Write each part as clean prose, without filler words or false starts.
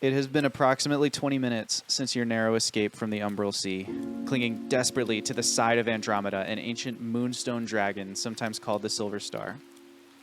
It has been approximately 20 minutes since your narrow escape from the Umbral Sea, clinging desperately to the side of Andromeda, an ancient moonstone dragon, sometimes called the Silver Star.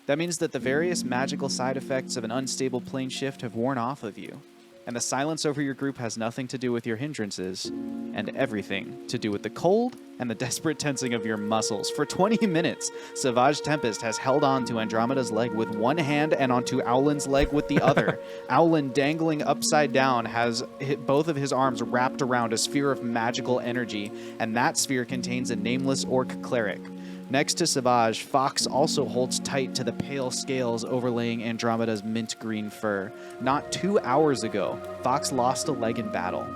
That means that the various magical side effects of an unstable plane shift have worn off of you, and the silence over your group has nothing to do with your hindrances, and everything to do with the cold and the desperate tensing of your muscles. For 20 minutes, Savage Tempest has held on to Andromeda's leg with one hand and onto Owlin's leg with the other. Owlin, dangling upside down, has both of his arms wrapped around a sphere of magical energy, and that sphere contains a nameless orc cleric. Next to Savage, Fox also holds tight to the pale scales overlaying Andromeda's mint green fur. Not 2 hours ago, Fox lost a leg in battle.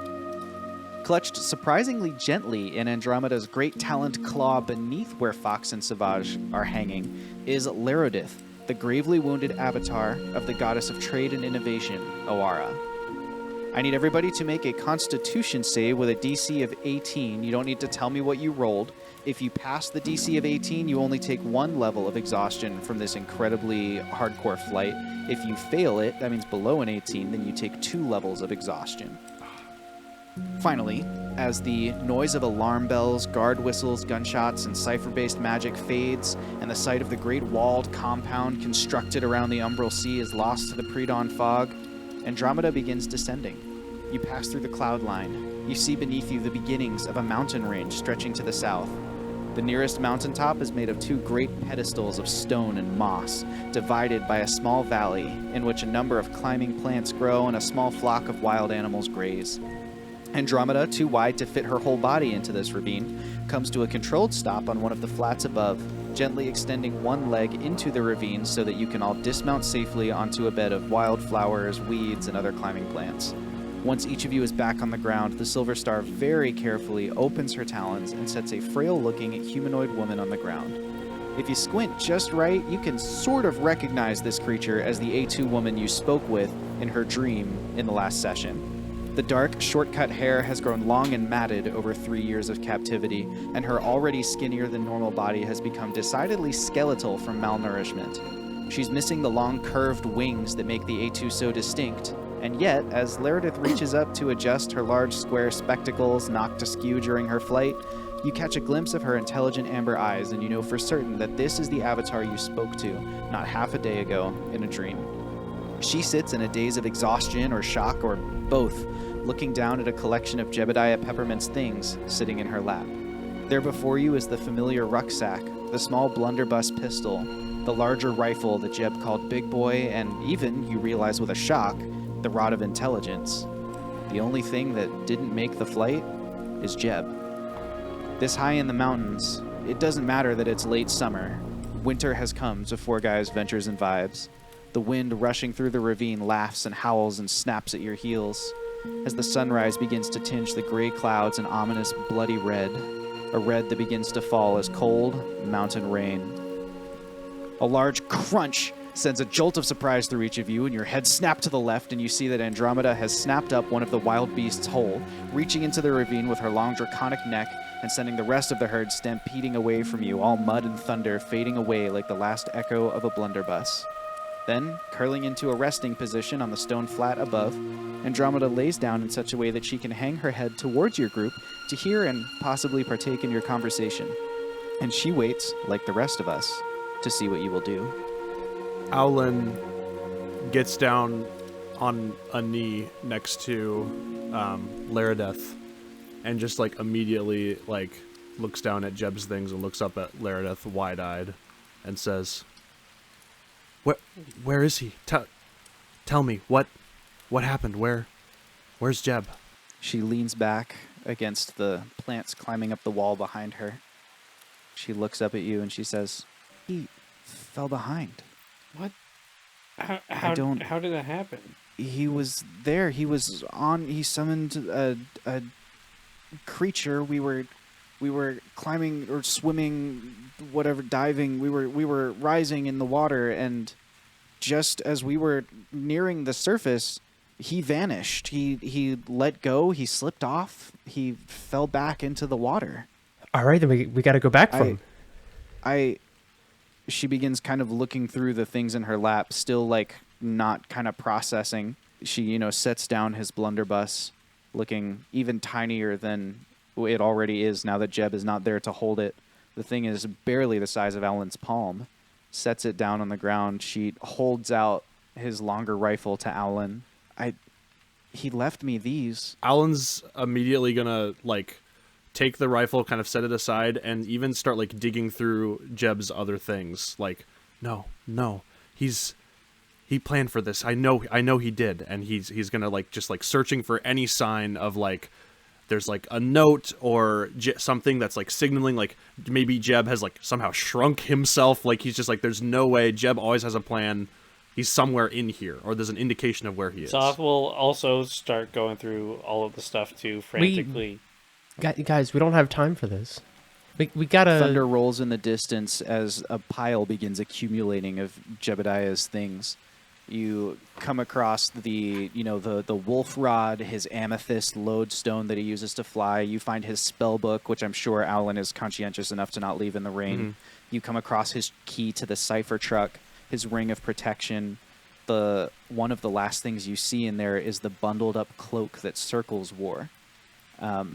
Clutched surprisingly gently in Andromeda's great talent claw beneath where Fox and Savage are hanging is Larodith, the gravely wounded avatar of the goddess of trade and innovation, Oara. I need everybody to make a Constitution save with a DC of 18. You don't need to tell me what you rolled. If you pass the DC of 18, you only take 1 level of exhaustion from this incredibly hardcore flight. If you fail it, that means below an 18, then you take 2 levels of exhaustion. Finally, as the noise of alarm bells, guard whistles, gunshots, and cipher-based magic fades, and the sight of the great walled compound constructed around the Umbral Sea is lost to the pre-dawn fog, Andromeda begins descending. You pass through the cloud line. You see beneath you the beginnings of a mountain range stretching to the south. The nearest mountaintop is made of 2 great pedestals of stone and moss, divided by a small valley in which a number of climbing plants grow and a small flock of wild animals graze. Andromeda, too wide to fit her whole body into this ravine, comes to a controlled stop on one of the flats above, gently extending one leg into the ravine so that you can all dismount safely onto a bed of wildflowers, weeds, and other climbing plants. Once each of you is back on the ground, the Silver Star very carefully opens her talons and sets a frail-looking humanoid woman on the ground. If you squint just right, you can sort of recognize this creature as the A2 woman you spoke with in her dream in the last session. The dark, short-cut hair has grown long and matted over 3 years of captivity, and her already skinnier than normal body has become decidedly skeletal from malnourishment. She's missing the long, curved wings that make the A2 so distinct, and yet, as Larodith reaches up to adjust her large square spectacles knocked askew during her flight, you catch a glimpse of her intelligent amber eyes, and you know for certain that this is the avatar you spoke to not half a day ago in a dream. She sits in a daze of exhaustion or shock or both, looking down at a collection of Jebediah Peppermint's things sitting in her lap. There before you is the familiar rucksack, the small blunderbuss pistol, the larger rifle that Jeb called Big Boy, and even, you realize with a shock, the Rod of Intelligence. The only thing that didn't make the flight is Jeb. This high in the mountains, it doesn't matter that it's late summer. Winter has come to Four Guys Ventures and Vibes. The wind rushing through the ravine laughs and howls and snaps at your heels as the sunrise begins to tinge the gray clouds an ominous bloody red, a red that begins to fall as cold mountain rain. A large crunch sends a jolt of surprise through each of you, and your head snaps to the left, and you see that Andromeda has snapped up one of the wild beasts whole, reaching into the ravine with her long draconic neck and sending the rest of the herd stampeding away from you, all mud and thunder fading away like the last echo of a blunderbuss. Then, curling into a resting position on the stone flat above, Andromeda lays down in such a way that she can hang her head towards your group to hear and possibly partake in your conversation. And she waits, like the rest of us, to see what you will do. Owlin gets down on a knee next to Larodeth and just immediately looks down at Jeb's things and looks up at Larodeth wide-eyed and says, Where is he? Tell me, what happened? Where's Jeb? She leans back against the plants climbing up the wall behind her. She looks up at you and she says, "He fell behind." What? How did that happen? He was there. He summoned a creature. We were climbing or swimming, whatever, diving. We were rising in the water, and just as we were nearing the surface, he vanished. He let go. He slipped off. He fell back into the water. All right, then we got to go back for him. She begins kind of looking through the things in her lap, still not kind of processing. She, sets down his blunderbuss, looking even tinier than it already is now that Jeb is not there to hold it. The thing is barely the size of Alan's palm. Sets it down on the ground. She holds out his longer rifle to Alan. He left me these. Alan's immediately gonna take the rifle, kind of set it aside, and even start digging through Jeb's other things. No, he planned for this. I know he did, and he's gonna just searching for any sign of there's a note or something that's signaling maybe Jeb has somehow shrunk himself. He's just there's no way. Jeb always has a plan. He's somewhere in here, or there's an indication of where he is. Zoth will also start going through all of the stuff too, frantically. Guys, we don't have time for this. We gotta... Thunder rolls in the distance as a pile begins accumulating of Jebediah's things. You come across the wolf rod, his amethyst lodestone that he uses to fly. You find his spell book, which I'm sure Alan is conscientious enough to not leave in the rain. Mm-hmm. You come across his key to the cipher truck, his ring of protection. One of the last things you see in there is the bundled up cloak that Circles wore.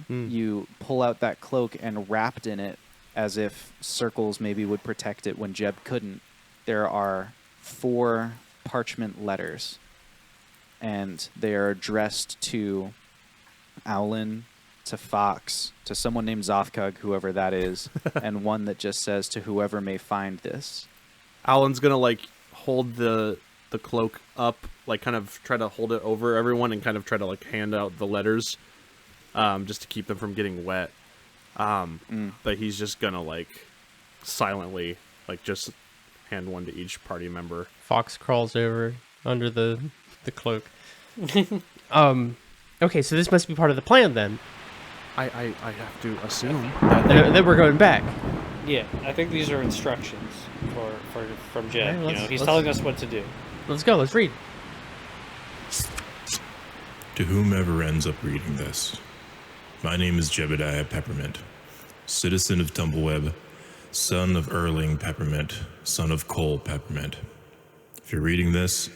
You pull out that cloak, and wrapped in it, as if Circles maybe would protect it when Jeb couldn't, there are 4 parchment letters, and they are addressed to Owlin, to Fox, to someone named Zothkug, whoever that is, and one that just says, to whoever may find this. Alan's gonna hold the cloak up, kind of try to hold it over everyone and kind of try to hand out the letters, just to keep them from getting wet. But he's just gonna silently just hand one to each party member. Fox crawls over under the cloak. Okay, so this must be part of the plan then. I have to assume that we're going back. Yeah, I think these are instructions from Jeb. Right, he's telling us what to do. Let's go. Let's read. To whomever ends up reading this, my name is Jebediah Peppermint, citizen of Tumbleweb, son of Erling Peppermint, son of Cole Peppermint. If you're reading this,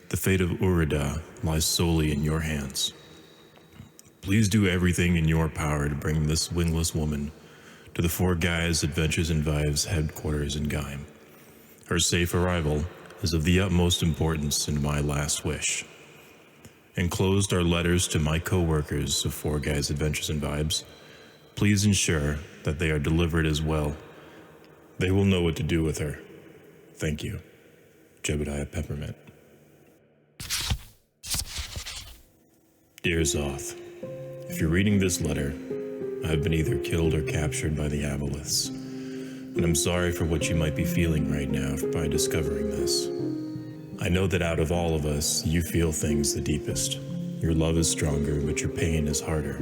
the fate of Urida lies solely in your hands. Please do everything in your power to bring this wingless woman to the Four Guys Adventures and Vibes headquarters in Geim. Her safe arrival is of the utmost importance and my last wish. Enclosed are letters to my co-workers of Four Guys Adventures and Vibes. Please ensure that they are delivered as well. They will know what to do with her. Thank you. Jebediah Peppermint. Dear Zoth, if you're reading this letter, I've been either killed or captured by the Aboleths, and I'm sorry for what you might be feeling right now by discovering this. I know that out of all of us, you feel things the deepest. Your love is stronger, but your pain is harder.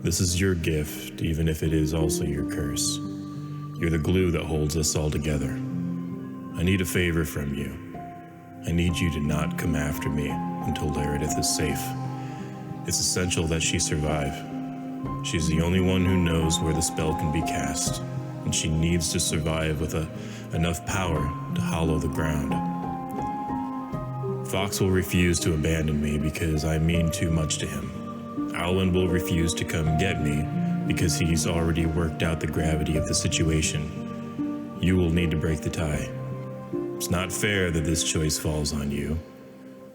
This is your gift, even if it is also your curse. You're the glue that holds us all together. I need a favor from you. I need you to not come after me until Laredith is safe. It's essential that she survive. She's the only one who knows where the spell can be cast, and she needs to survive with enough power to hollow the ground. Fox will refuse to abandon me because I mean too much to him. Owlin will refuse to come get me because he's already worked out the gravity of the situation. You will need to break the tie. It's not fair that this choice falls on you,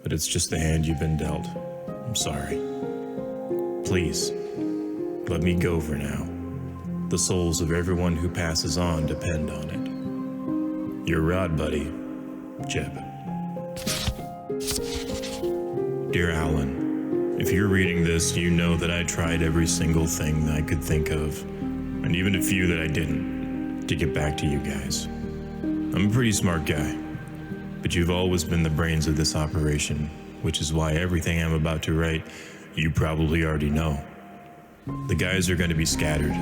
but it's just the hand you've been dealt. I'm sorry. Please, let me go for now. The souls of everyone who passes on depend on it. Your rod buddy, Jeb. Dear Alan, if you're reading this, you know that I tried every single thing that I could think of, and even a few that I didn't, to get back to you guys. I'm a pretty smart guy, but you've always been the brains of this operation, which is why everything I'm about to write, you probably already know. The guys are going to be scattered,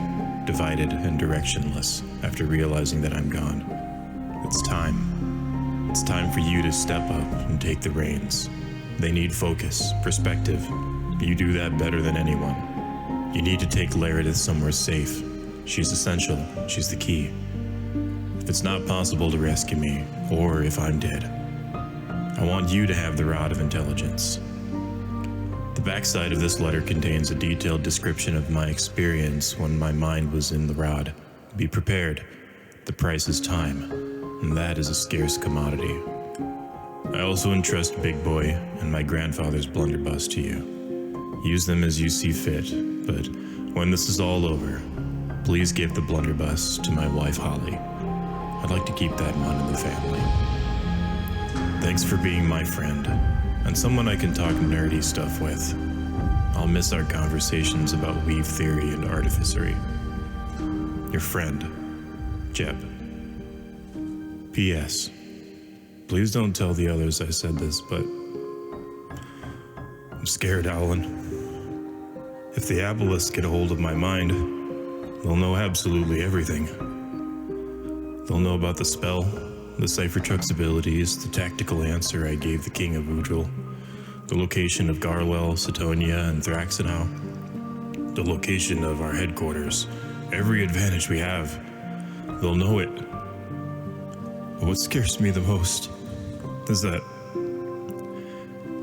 divided, and directionless after realizing that I'm gone. It's time. It's time for you to step up and take the reins. They need focus, perspective. You do that better than anyone. You need to take Laredith somewhere safe. She's essential. She's the key. If it's not possible to rescue me, or if I'm dead, I want you to have the Rod of Intelligence. The backside of this letter contains a detailed description of my experience when my mind was in the rod. Be prepared. The price is time, and that is a scarce commodity. I also entrust Big Boy and my grandfather's blunderbuss to you. Use them as you see fit, but when this is all over, please give the blunderbuss to my wife Holly. I'd like to keep that one in the family. Thanks for being my friend, and someone I can talk nerdy stuff with. I'll miss our conversations about weave theory and artificery. Your friend, Jeb. P.S. Please don't tell the others I said this, but I'm scared, Alan. If the Abelisks get a hold of my mind, they'll know absolutely everything. They'll know about the spell, the Cyphertruck's abilities, the tactical answer I gave the King of Udril, the location of Garwell, Satonia, and Thraxenau, the location of our headquarters, every advantage we have. They'll know it. But what scares me the most is that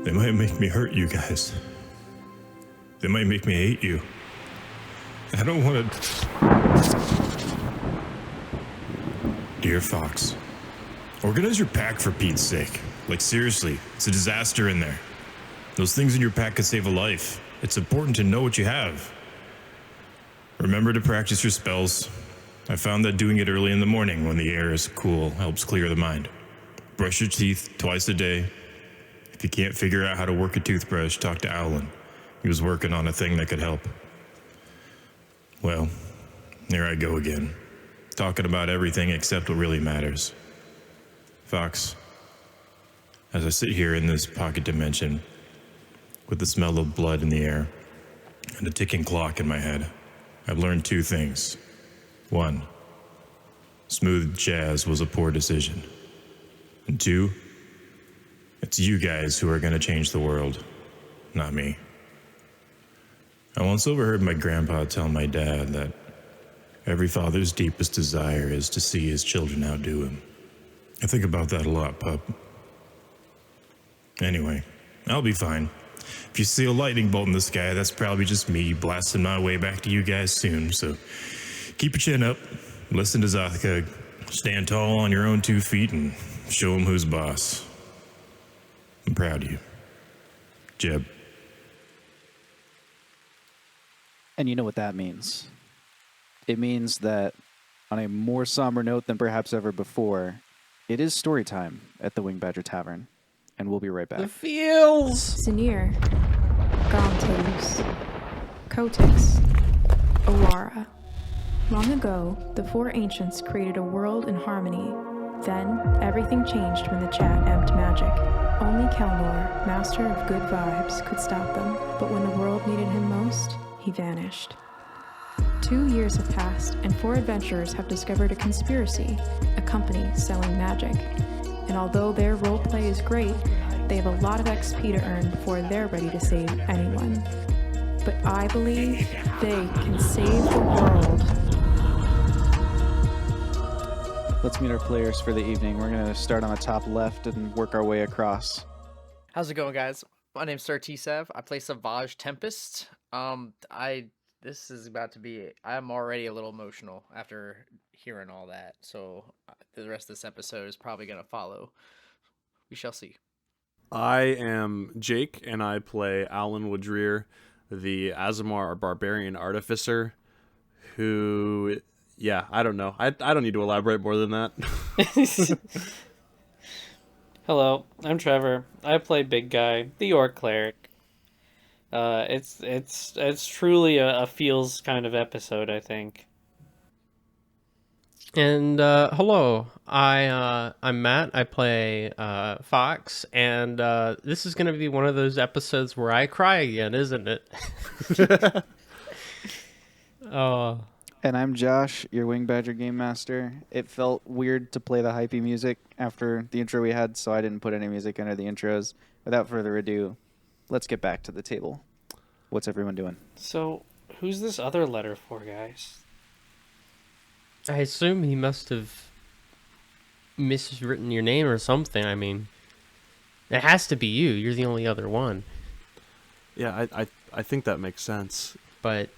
they might make me hurt you guys. They might make me hate you. I don't want to... Dear Fox, organize your pack for Pete's sake. Like seriously, it's a disaster in there. Those things in your pack could save a life. It's important to know what you have. Remember to practice your spells. I found that doing it early in the morning when the air is cool helps clear the mind. Brush your teeth twice a day. If you can't figure out how to work a toothbrush, talk to Alan. He was working on a thing that could help. Well, there I go again. Talking about everything except what really matters. Fox, as I sit here in this pocket dimension, with the smell of blood in the air and a ticking clock in my head, I've learned two things. One, smooth jazz was a poor decision. And two, it's you guys who are going to change the world, not me. I once overheard my grandpa tell my dad that every father's deepest desire is to see his children outdo him. I think about that a lot, pup. Anyway, I'll be fine. If you see a lightning bolt in the sky, that's probably just me blasting my way back to you guys soon, so keep your chin up, listen to Zathka, stand tall on your own 2 feet, and show him who's boss. I'm proud of you. Jeb. And you know what that means. It means that, on a more somber note than perhaps ever before, it is story time at the Wing Badger Tavern. And we'll be right back. The feels! Sinir, Gontos, Kotix, Awara. Long ago, the four ancients created a world in harmony. Then, everything changed when the chat amped magic. Only Kelnor, master of good vibes, could stop them. But when the world needed him most, he vanished. 2 years have passed, and 4 adventurers have discovered a conspiracy, a company selling magic. And although their roleplay is great, they have a lot of XP to earn before they're ready to save anyone. But I believe they can save the world. Let's meet our players for the evening. We're going to start on the top left and work our way across. How's it going, guys? My name's s2e27. I play Savage Tempest. This is about to be... I'm already a little emotional after hearing all that, so the rest of this episode is probably going to follow. We shall see. I am Jake, and I play Alan Woodrear, the Azamar Barbarian Artificer, who... Yeah, I don't know. I don't need to elaborate more than that. Hello, I'm Trevor. I play Big Guy, the Orc Cleric. It's truly a feels kind of episode, I think. And hello, I'm Matt. I play Fox, and this is going to be one of those episodes where I cry again, isn't it? Oh. And I'm Josh, your Wing Badger Game Master. It felt weird to play the hypey music after the intro we had, so I didn't put any music under the intros. Without further ado, let's get back to the table. What's everyone doing? So, who's this other letter for, guys? I assume he must have miswritten your name or something. I mean, it has to be you. You're the only other one. Yeah, I think that makes sense. But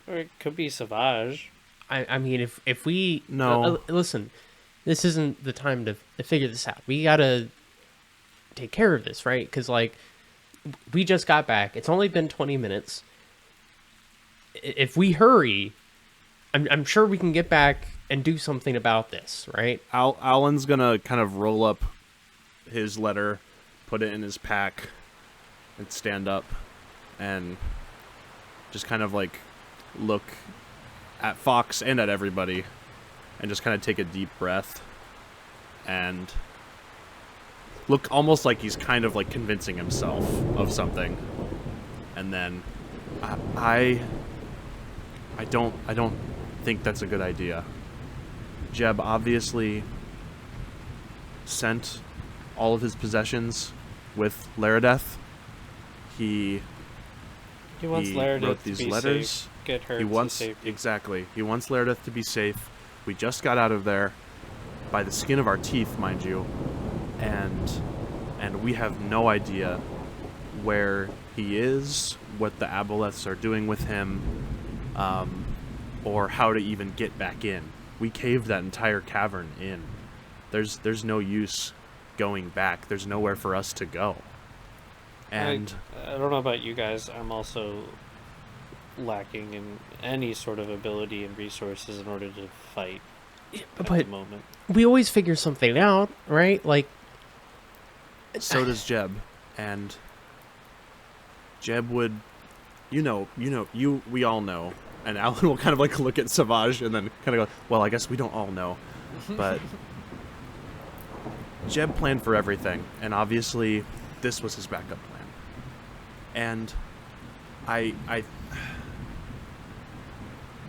Or it could be Savage. I mean, if we No. listen, this isn't the time to figure this out. We gotta take care of this, right? Because like we just got back. It's only been 20 minutes. If we hurry, I'm sure we can get back and do something about this, right? Alan's gonna kind of roll up his letter, put it in his pack, and stand up, and just kind of like look at Fox and at everybody, and just kind of take a deep breath, and look almost like he's kind of like convincing himself of something, and then I don't think that's a good idea. Jeb obviously sent all of his possessions with Laredeth. He wants Laredith wrote to these be letters. safe, get her He to wants safety. exactly. He wants Laredith to be safe. We just got out of there by the skin of our teeth, mind you, and we have no idea where he is, what the Aboleths are doing with him, or how to even get back in. We caved that entire cavern in. There's no use going back. There's nowhere for us to go. And I don't know about you guys. I'm also lacking in any sort of ability and resources in order to fight at the But moment. we always figure something out, right? Like, so does Jeb. And Jeb would, we all know. And Alan will kind of like look at Savage and then kind of go, well, I guess we don't all know. But Jeb planned for everything. And obviously this was his backup plan. And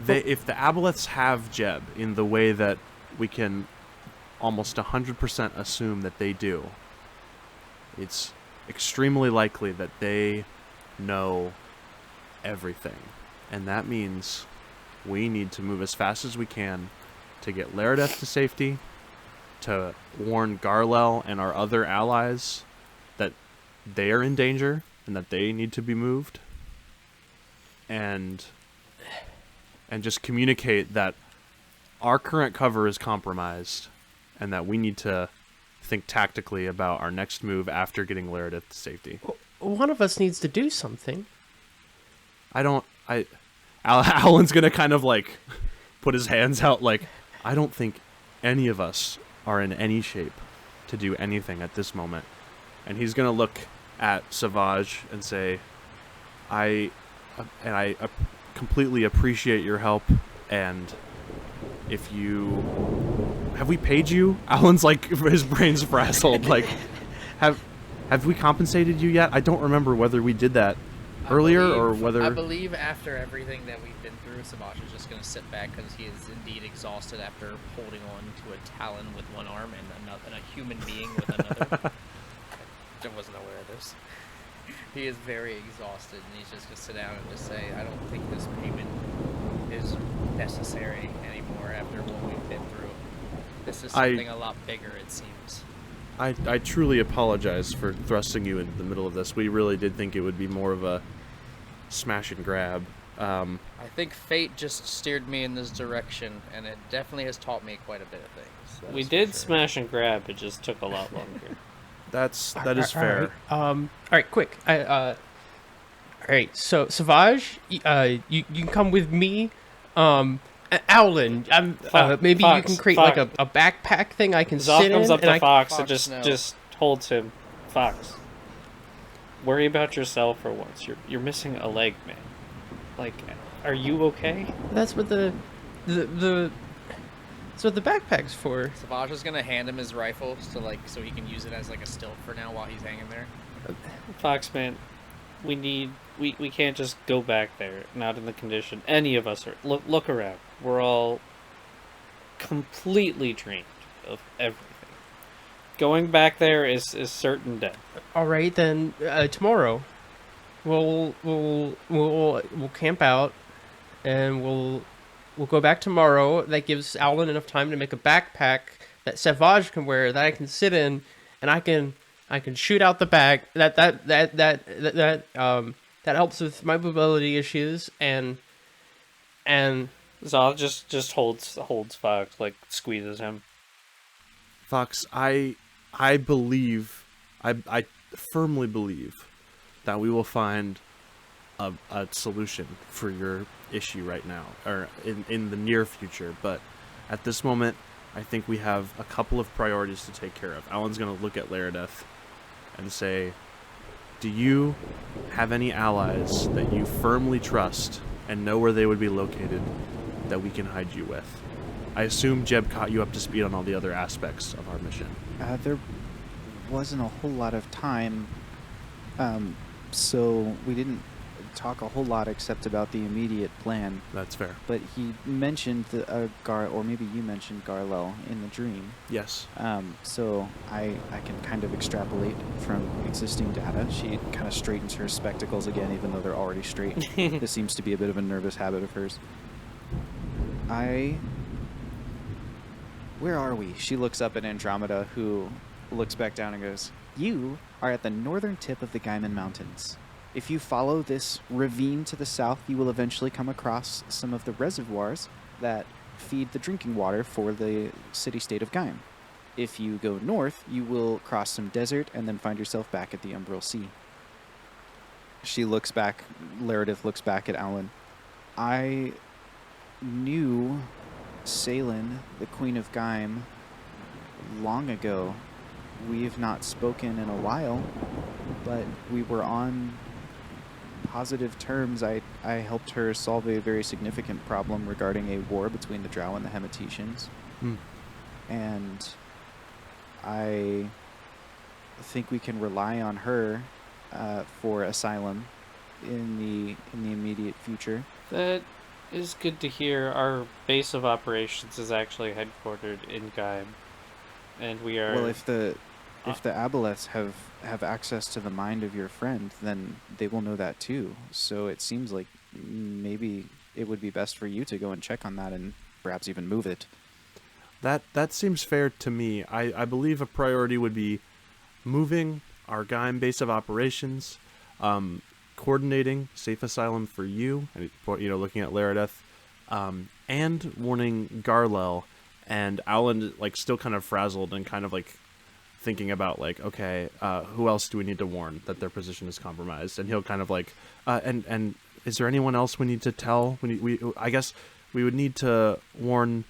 if the Aboleths have Jeb in the way that we can almost 100% assume that they do, it's extremely likely that they know everything. And that means we need to move as fast as we can to get Laredeth to safety, to warn Garlel and our other allies that they are in danger and that they need to be moved, and just communicate that our current cover is compromised and that we need to think tactically about our next move after getting Laredith to safety. one of us needs to do something. Alan's gonna kind of like put his hands out like, I don't think any of us are in any shape to do anything at this moment. And he's gonna look at Savage and say, I completely appreciate your help, and if you... Have we paid you? Alan's like, his brain's frazzled. Like, have we compensated you yet? I don't remember whether we did that earlier or whether... I believe after everything that we've been through, Savage is just going to sit back because he is indeed exhausted after holding on to a talon with one arm and a human being with another. I wasn't aware of this. He is very exhausted, and he's just going to sit down and just say, I don't think this payment is necessary anymore after what we've been through. This is something a lot bigger, it seems. I truly apologize for thrusting you into the middle of this. We really did think it would be more of a smash and grab. I think fate just steered me in this direction, and it definitely has taught me quite a bit of things. We did smash and grab. It just took a lot longer. That is fair. All right, quick. All right, so Savage, you can come with me. Alan, maybe you can create like a backpack thing I can Zoth sit comes in. up to Fox and Fox, no. just holds him. Fox, worry about yourself for once. You're missing a leg, man. Like, are you okay? That's what that's what the backpack's for. Savage is gonna hand him his rifle so he can use it as like a stilt for now while he's hanging there. Fox, man, we can't just go back there. Not in the condition any of us are. Look around. We're all completely drained of everything. Going back there is certain death. All right, then tomorrow we'll camp out and we'll go back tomorrow. That gives Alan enough time to make a backpack that Savage can wear that I can sit in, and I can shoot out the back. That helps with my mobility issues, and Zal just holds Fox, like squeezes him. Fox, I firmly believe that we will find a solution for your issue right now, or in the near future. But at this moment, I think we have a couple of priorities to take care of. Alan's going to look at Laredeth and say, do you have any allies that you firmly trust and know where they would be located that we can hide you with? I assume Jeb caught you up to speed on all the other aspects of our mission. There wasn't a whole lot of time, so we didn't talk a whole lot except about the immediate plan. That's fair. But he mentioned or maybe you mentioned Garlel in the dream. Yes. So I can kind of extrapolate from existing data. She kind of straightens her spectacles again, even though they're already straight. This seems to be a bit of a nervous habit of hers. Where are we? She looks up at Andromeda, who looks back down and goes, you are at the northern tip of the Gaiman Mountains. If you follow this ravine to the south, you will eventually come across some of the reservoirs that feed the drinking water for the city-state of Gaim. If you go north, you will cross some desert and then find yourself back at the Umbral Sea. She looks back, Laredith looks back at Alan. I knew Salin, the Queen of Gaim, long ago. We have not spoken in a while, but we were on positive terms. I helped her solve a very significant problem regarding a war between the Drow and the Hemeticians. And I think we can rely on her for asylum in the immediate future. That is good to hear. Our base of operations is actually headquartered in Gaim, and we are... Well, if the Aboleths have access to the mind of your friend, then they will know that too. So it seems like maybe it would be best for you to go and check on that and perhaps even move it. That seems fair to me. I believe a priority would be moving our Gaim base of operations, coordinating safe asylum for you, looking at Laredeth, and warning Garlel. And Alan, still kind of frazzled and kind of thinking about okay, who else do we need to warn that their position is compromised? And he'll kind of and is there anyone else we need to tell? I guess we would need to warn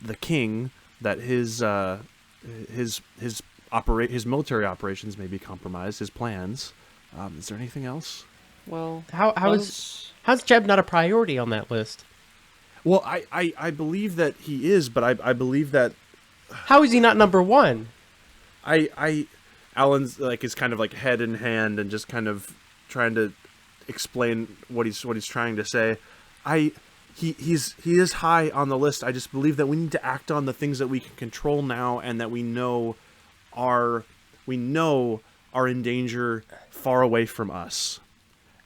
the king that his military operations may be compromised, his plans. Is there anything else? Well, how's Jeb not a priority on that list? Well, I believe that he is, but I believe that... How is he not number one? Alan's is kind of head in hand and just kind of trying to explain what he's trying to say. He is high on the list. I just believe that we need to act on the things that we can control now and that we know are in danger far away from us.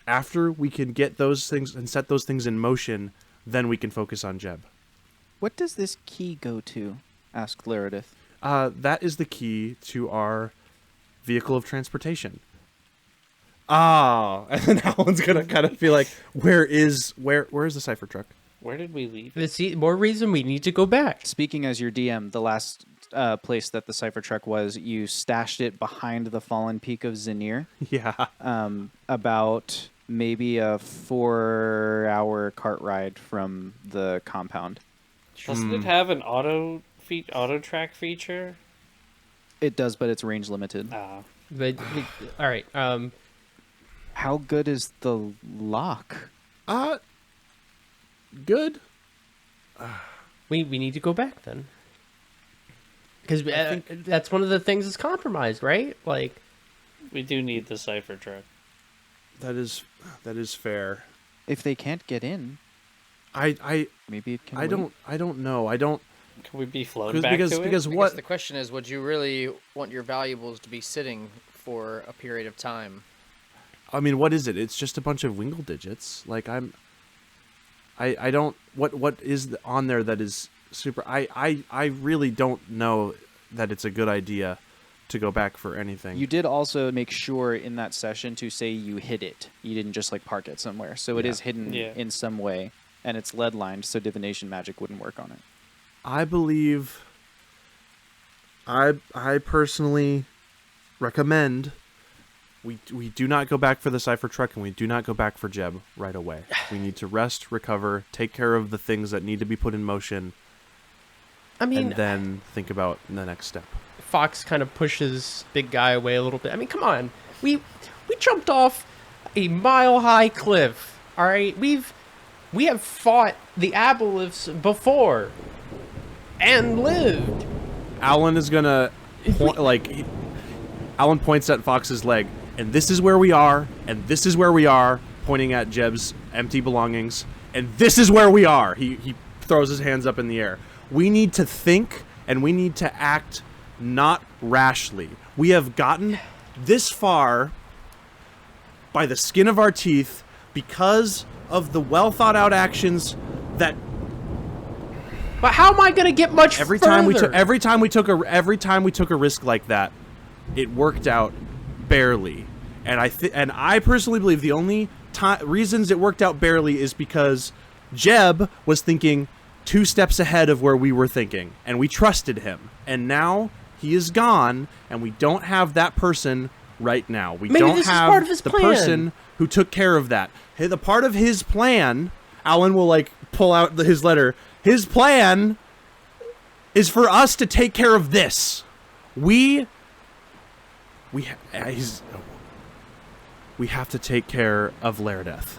After we can get those things and set those things in motion, then we can focus on Jeb. What does this key go to? Asked Laredith. That is the key to our vehicle of transportation. And then Alan's gonna kind of be like, where is the cipher truck? Where did we leave it? See, more reason we need to go back. Speaking as your DM, the last place that the cipher truck was, you stashed it behind the fallen peak of Zanir. Yeah. About maybe a 4-hour cart ride from the compound. Doesn't it have an auto track feature? It does, but it's range limited. But all right. How good is the lock? Good. We need to go back then, because that's one of the things that's compromised, right? We do need the cipher truck. That is fair. If they can't get in, maybe it can. I don't know. I don't. Can we be flown back to it? Because I what guess the question is, would you really want your valuables to be sitting for a period of time? I mean, what is it? It's just a bunch of wingle digits. I don't. What is on there that is super? I really don't know that it's a good idea to go back for anything. You did also make sure in that session to say you hid it. You didn't just like park it somewhere. So it is hidden in some way, and it's lead lined, so divination magic wouldn't work on it. I believe I personally recommend we do not go back for the Cypher truck, and we do not go back for Jeb right away. We need to rest, recover, take care of the things that need to be put in motion, I mean, and then think about the next step. Fox kind of pushes big guy away a little bit. I mean, come on. We jumped off a mile-high cliff, all right? We have fought the aboliths before and lived. Alan is gonna Alan points at Fox's leg, and this is where we are, and this is where we are, pointing at Jeb's empty belongings, and this is where we are. He throws his hands up in the air. We need to think, and we need to act not rashly. We have gotten this far by the skin of our teeth because of the well thought out actions that But how am I going to get much every further? time we took a risk like that, it worked out barely. And I personally believe the only reasons it worked out barely is because Jeb was thinking 2 steps ahead of where we were thinking, and we trusted him. And now he is gone, and we don't have that person right now. We Maybe don't this is have part of his the plan. person who took care of that. The part of his plan, Alan will like pull out his letter. His plan is for us to take care of this. We have to take care of Laredeth.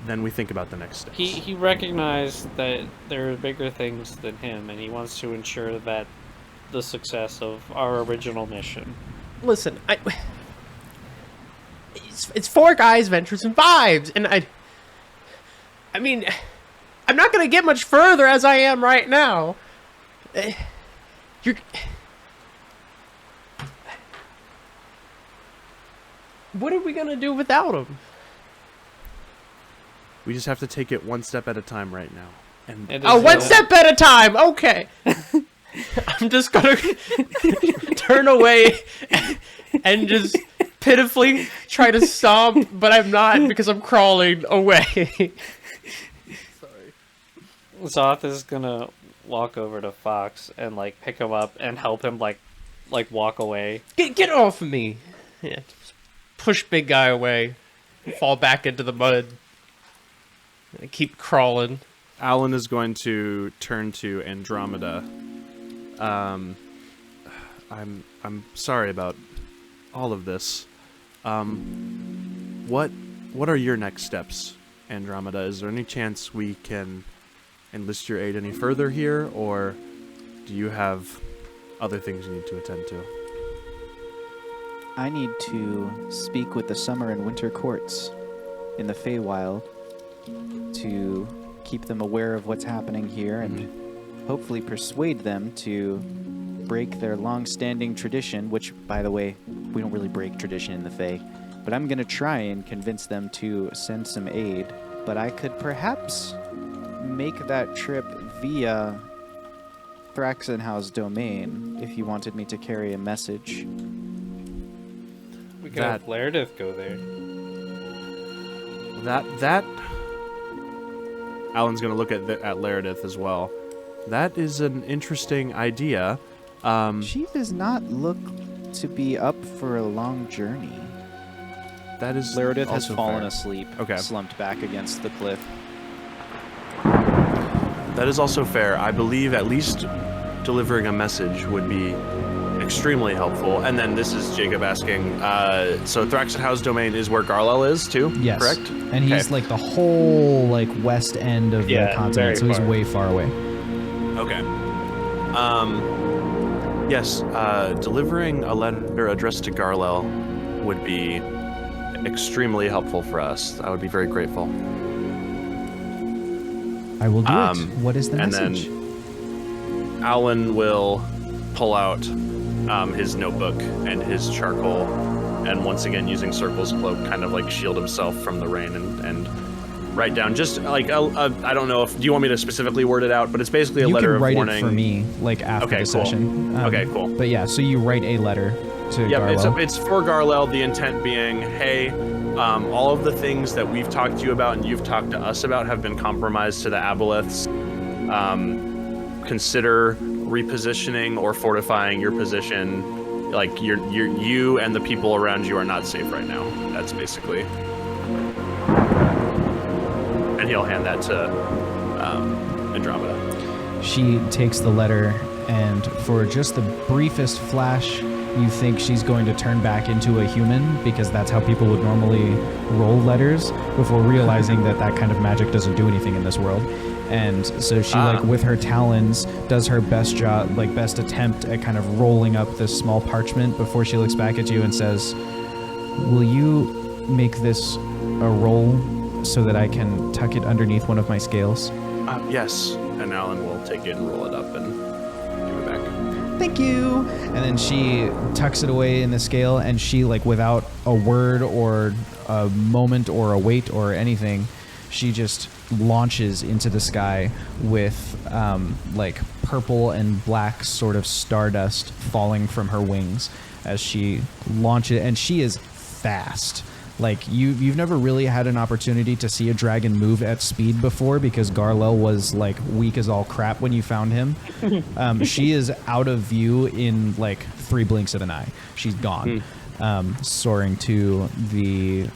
Then we think about the next steps. He recognized that there are bigger things than him, and he wants to ensure that the success of our original mission. Listen, it's 4 guys, ventures, and vibes, and I mean, I'm not gonna get much further as I am right now. What are we gonna do without him? We just have to take it one step at a time right now. And One step at a time. Okay. I'm just gonna turn away and just pitifully try to stomp, but I'm not because I'm crawling away. Zoth is gonna walk over to Fox and like pick him up and help him like walk away. Get off of me. Yeah. Just push big guy away. Fall back into the mud. And keep crawling. Alan is going to turn to Andromeda. I'm sorry about all of this. What are your next steps, Andromeda? Is there any chance we can enlist your aid any further here, or do you have other things you need to attend to? I need to speak with the summer and winter courts in the Feywild to keep them aware of what's happening here and hopefully persuade them to break their long-standing tradition, which, by the way, we don't really break tradition in the Fey, but I'm going to try and convince them to send some aid. But I could perhaps make that trip via Thraxenhaus domain if you wanted me to carry a message. We could have Laredith go there. That Alan's going to look at Laredith as well. That is an interesting idea. She does not look to be up for a long journey. That is Laredith has also fallen fair. asleep, Okay. slumped back against the cliff. That is also fair. I believe at least delivering a message would be extremely helpful. And then this is Jacob asking, so Thraxenhaus domain is where Garlel is too? Yes. Correct? And he's like the whole like west end of Yeah, the continent, very so he's far. way far away. Okay. Yes, delivering a letter addressed to Garlel would be extremely helpful for us. I would be very grateful. I will do it. What is the and message? then Alan will pull out his notebook and his charcoal, and once again using Circle's cloak, kind of like shield himself from the rain and write down just like I don't know if do you want me to specifically word it out, but it's basically a You letter can of write warning. it for me, like after Okay, the cool. session. Okay, cool. But yeah, so you write a letter to Yep, Garwell. it's for Garlel, the intent being, hey, all of the things that we've talked to you about and you've talked to us about have been compromised to the aboleths. Consider repositioning or fortifying your position. Like you and the people around you are not safe right now. That's basically. And he'll hand that to Andromeda. She takes the letter, and for just the briefest flash, you think she's going to turn back into a human, because that's how people would normally roll letters, before realizing that that kind of magic doesn't do anything in this world. And so she, like, with her talons, does her best job, like, best attempt at kind of rolling up this small parchment before she looks back at you and says, "Will you make this a roll so that I can tuck it underneath one of my scales?" Yes, and Alan will take it and roll it up and give it back. "Thank you." And then she tucks it away in the scale, and she, like, without a word or a moment or a wait or anything, she just launches into the sky with like purple and black sort of stardust falling from her wings as she launches, and she is fast. Like, you've never really had an opportunity to see a dragon move at speed before, because Garlel was, like, weak as all crap when you found him. She is out of view in, like, 3 blinks of an eye. She's gone. Soaring to the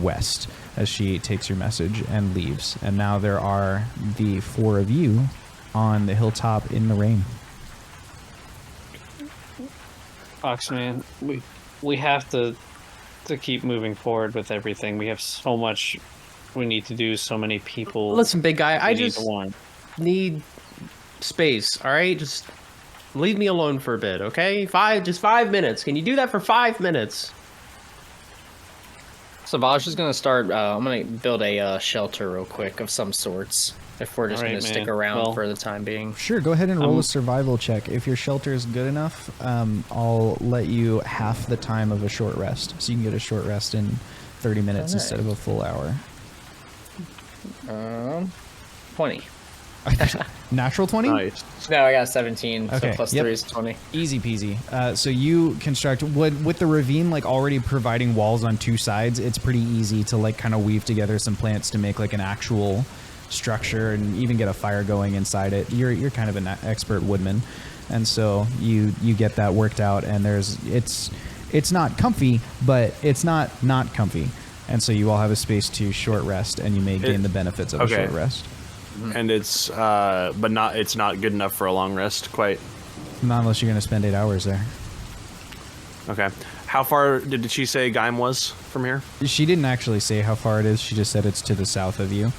west as she takes your message and leaves. And now there are the 4 of you on the hilltop in the rain. Foxman, we have to keep moving forward with everything. We have so much we need to do, so many people. Listen, big guy, I we need just to warn. need space, all right? Just leave me alone for a bit, okay? 5 minutes. Can you do that for 5 minutes? Savage is gonna start. I'm gonna build a shelter real quick of some sorts. If we're just All right, gonna stick man. around Well, for the time being. Sure, go ahead and roll a survival check. If your shelter is good enough, I'll let you half the time of a short rest. So you can get a short rest in 30 minutes instead of a full hour. 20. Natural 20? Nice. No, I got 17. Okay, So plus yep. 3 is 20. Easy peasy. So you construct with the ravine, like, already providing walls on 2 sides. It's pretty easy to, like, kind of weave together some plants to make, like, an actual structure and even get a fire going inside it. You're kind of an expert woodman, and so you get that worked out. And it's not comfy, but it's not comfy. And so you all have a space to short rest, and you may gain the benefits of a short rest. And it's it's not good enough for a long rest quite. Not unless you're going to spend 8 hours there. Okay. How far did she say Gaim was from here? She didn't actually say how far it is. She just said it's to the south of you.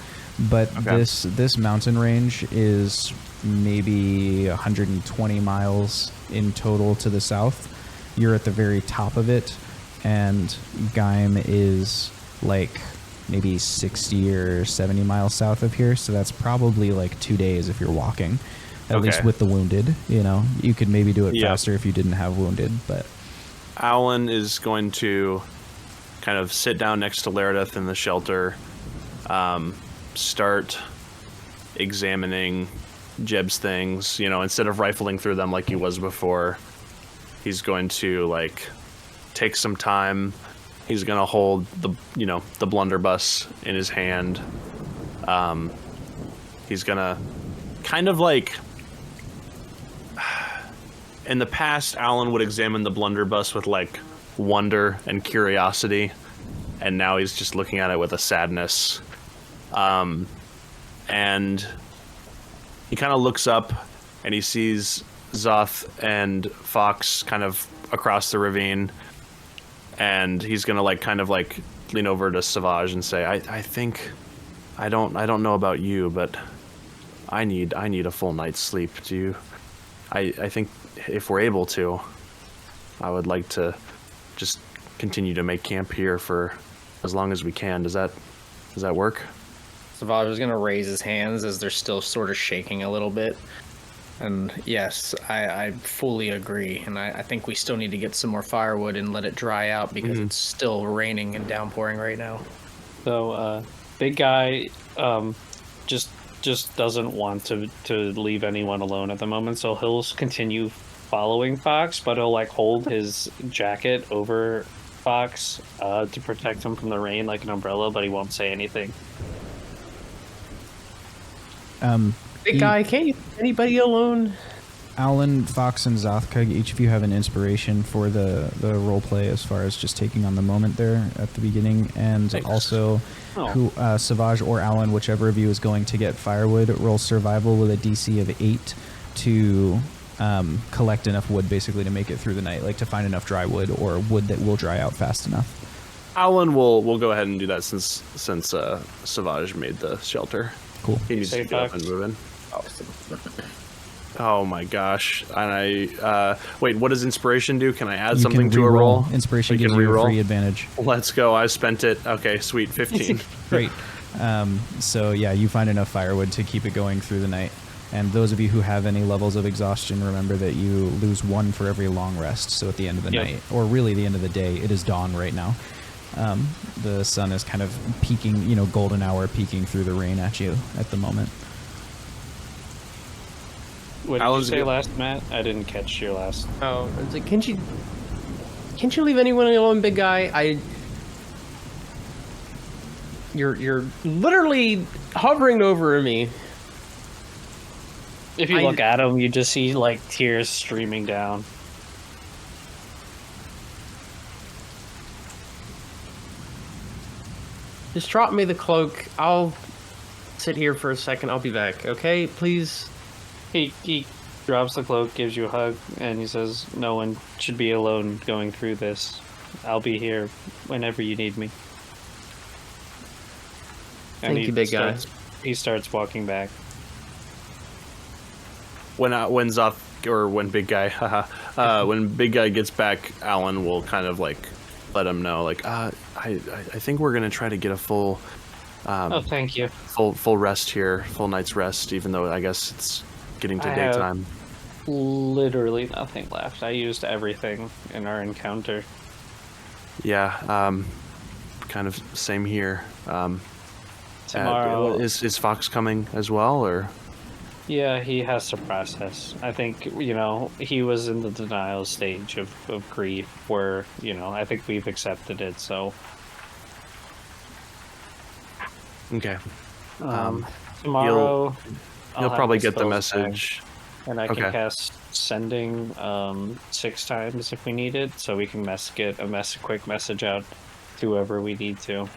But this mountain range is maybe 120 miles in total to the south. You're at the very top of it, and Gaim is like maybe 60 or 70 miles south of here. So that's probably like 2 days if you're walking, at least with the wounded. You know, you could maybe do it faster if you didn't have wounded. But Alan is going to kind of sit down next to Laredith in the shelter, start examining Jeb's things, you know, instead of rifling through them like he was before. He's going to, like, take some time. He's going to hold the blunderbuss in his hand. He's going to kind of, like, in the past, Alan would examine the blunderbuss with, like, wonder and curiosity, and now he's just looking at it with a sadness. And he kind of looks up, and he sees Zoth and Fox kind of across the ravine, and he's gonna, like, kind of, like, lean over to Savage and say, I think, I don't know about you, but I need a full night's sleep. I think if we're able to, I would like to just continue to make camp here for as long as we can. Does that work? Savage is gonna raise his hands as they're still sort of shaking a little bit. And yes, I fully agree. And I think we still need to get some more firewood and let it dry out, because it's still raining and downpouring right now. though. Big guy just doesn't want to leave anyone alone at the moment, so he'll continue following Fox, but he'll like hold his jacket over Fox to protect him from the rain like an umbrella, but he won't say anything. Big guy, can't you leave anybody alone? Alan, Fox, and Zothka, each of you have an inspiration for the role play as far as just taking on the moment there at the beginning, and Thanks. also who Savage or Alan, whichever of you is going to get firewood, roll survival with a DC of 8 to collect enough wood basically to make it through the night, like to find enough dry wood or wood that will dry out fast enough. Alan will go ahead and do that since Savage made the shelter. Cool. He needs to get up and move in. Awesome. Oh my gosh! And I wait. What does inspiration do? Can I add You something can to a roll? Inspiration We gives can you a reroll? free advantage. Let's go. I spent it. Okay, sweet. 15. Great. So yeah, you find enough firewood to keep it going through the night. And those of you who have any levels of exhaustion, remember that you lose 1 for every long rest. So at the end of the night, or really the end of the day, it is dawn right now. The sun is kind of peeking, golden hour peeking through the rain at you at the moment. What did Alan's you say good. last, Matt? I didn't catch your last. Oh, it's like, can't you leave anyone alone, big guy? You're literally hovering over me. If you look at him, you just see like tears streaming down. Just drop me the cloak. I'll sit here for a second. I'll be back. Okay, please. He drops the cloak, gives you a hug, and he says, "No one should be alone going through this. I'll be here whenever you need me." And Thank you, big guy. He starts walking back. When big guy, when big guy gets back, Alan will kind of like let him know, like, I think we're gonna try to get a full, Oh, thank you. full rest here, full night's rest, even though I guess it's getting to I have- daytime. Literally nothing left. I used everything in our encounter. Yeah, kind of same here. Tomorrow, Is Fox coming as well, or? yeah, he has to process. I think, he was in the denial stage of grief where, I think we've accepted it, so. Okay. Tomorrow, I'll He'll have probably the get the spells back, message. and I can Okay. cast sending 6 times if we need it, so we can get a quick message out to whoever we need to.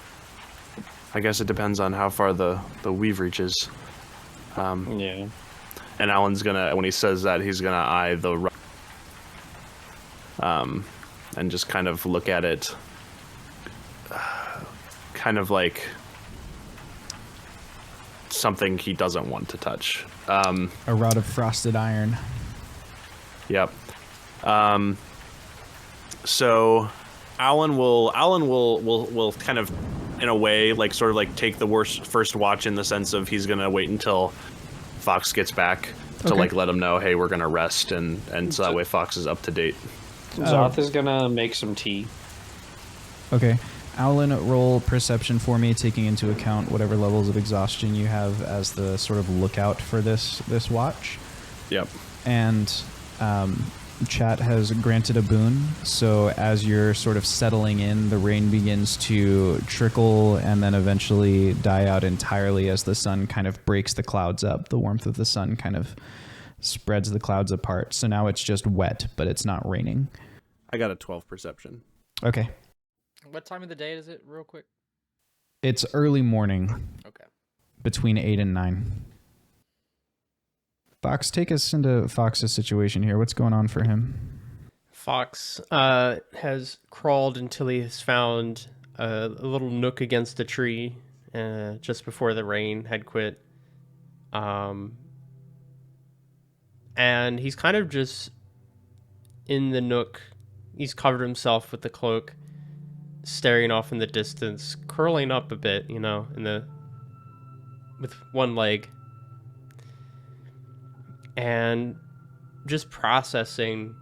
I guess it depends on how far the weave reaches. Yeah. And Alan's gonna, when he says that, he's gonna eye the and just kind of look at it, kind of like something he doesn't want to touch. A rod of frosted iron. Yep. So Alan will kind of, in a way, like sort of like take the first watch, in the sense of he's gonna wait until Fox gets back to like let him know, hey, we're gonna rest, and so that way Fox is up to date. Zoth is gonna make some tea. Okay. Alan, roll perception for me, taking into account whatever levels of exhaustion you have as the sort of lookout for this watch. Yep. And chat has granted a boon, so as you're sort of settling in, the rain begins to trickle and then eventually die out entirely as the sun kind of breaks the clouds up. The warmth of the sun kind of spreads the clouds apart, so now it's just wet, but it's not raining. I got a 12 perception. Okay. What time of the day is it, real quick? It's early morning, Okay. between 8 and 9. Fox, take us into Fox's situation here. What's going on for him? Fox has crawled until he has found a little nook against a tree just before the rain had quit. And he's kind of just in the nook. He's covered himself with the cloak, staring off in the distance, curling up a bit, with one leg. And just processing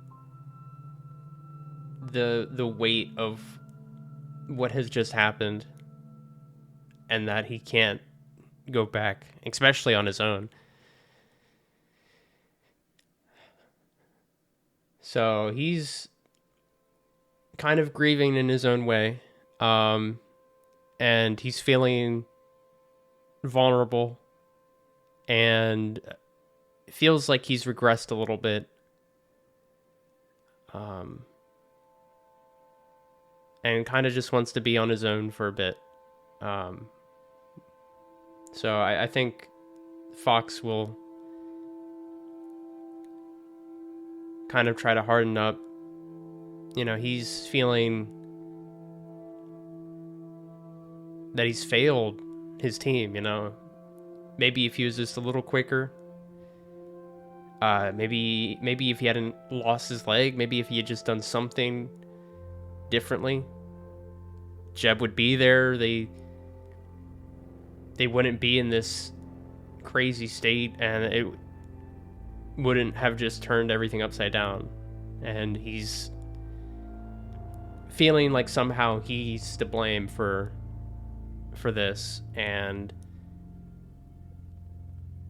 the weight of what has just happened. and that he can't go back, especially on his own. So he's kind of grieving in his own way, and he's feeling vulnerable, and feels like he's regressed a little bit. And kind of just wants to be on his own for a bit. So I think Fox will kind of try to harden up. You know, he's feeling that he's failed his team, you know. Maybe if he was just a little quicker. Maybe if he hadn't lost his leg, maybe if he had just done something differently, Jeb would be there. They wouldn't be in this crazy state, and it wouldn't have just turned everything upside down. And he's feeling like somehow he's to blame for this, and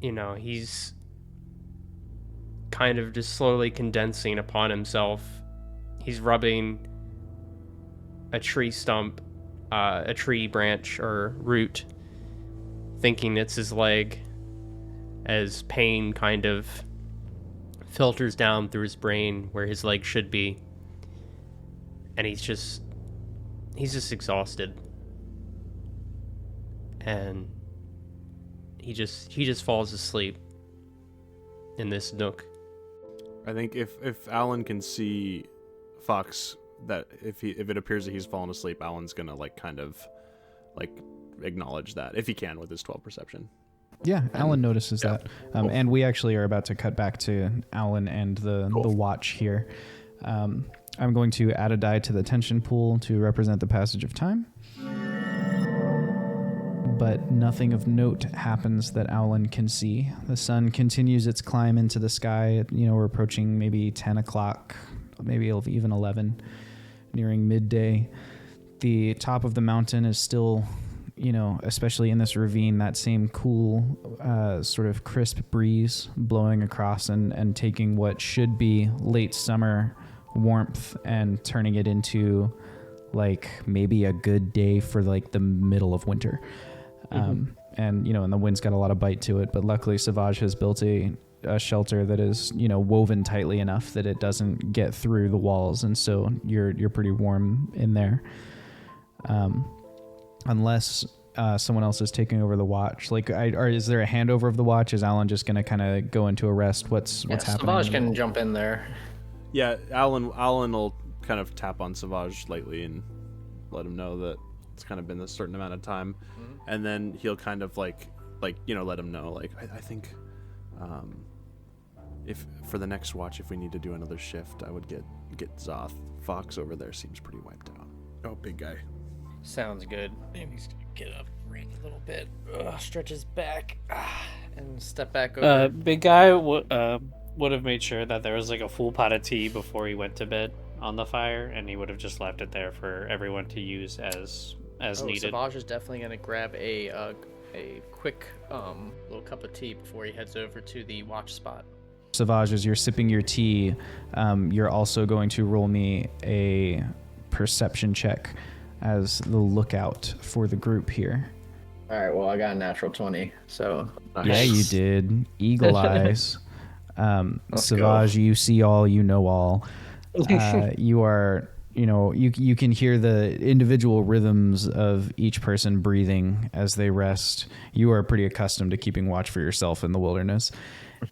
you know, he's kind of just slowly condensing upon himself. He's rubbing a tree stump, a tree branch or root, thinking it's his leg, as pain kind of filters down through his brain where his leg should be. And he's just exhausted. And he just falls asleep in this nook. I think if Alan can see Fox, that if it appears that he's fallen asleep, Alan's gonna kind of acknowledge that if he can with his 12 perception. Yeah, Alan notices that. Cool. And we actually are about to cut back to Alan and the watch here. I'm going to add a die to the tension pool to represent the passage of time. But nothing of note happens that Alan can see. The sun continues its climb into the sky. We're approaching maybe 10 o'clock, maybe even 11, nearing midday. The top of the mountain is still, especially in this ravine, that same cool, sort of crisp breeze blowing across and taking what should be late summer warmth and turning it into maybe a good day for the middle of winter. And the wind's got a lot of bite to it, but luckily Savage has built a shelter that is, woven tightly enough that it doesn't get through the walls, and so you're pretty warm in there. Unless someone else is taking over the watch. Or is there a handover of the watch? Is Alan just gonna kind of go into a rest? What's happening? Savage can jump in there. Yeah, Alan will kind of tap on Savage lightly and let him know that it's kind of been a certain amount of time, and then he'll kind of let him know I think if for the next watch, if we need to do another shift, I would get Zoth. Fox over there seems pretty wiped out. Oh, big guy. Sounds good. And he's gonna get up, run a little bit, stretch his back, and step back over. Big guy would have made sure that there was a full pot of tea before he went to bed on the fire, and he would have just left it there for everyone to use as needed. Savage is definitely gonna grab a quick little cup of tea before he heads over to the watch spot. Savage, as you're sipping your tea, you're also going to roll me a perception check as the lookout for the group here. All right, well, I got a natural 20, so... Yeah, you did. Eagle eyes. Savage, go. you see all, you know all. You are, you can hear the individual rhythms of each person breathing as they rest. You are pretty accustomed to keeping watch for yourself in the wilderness.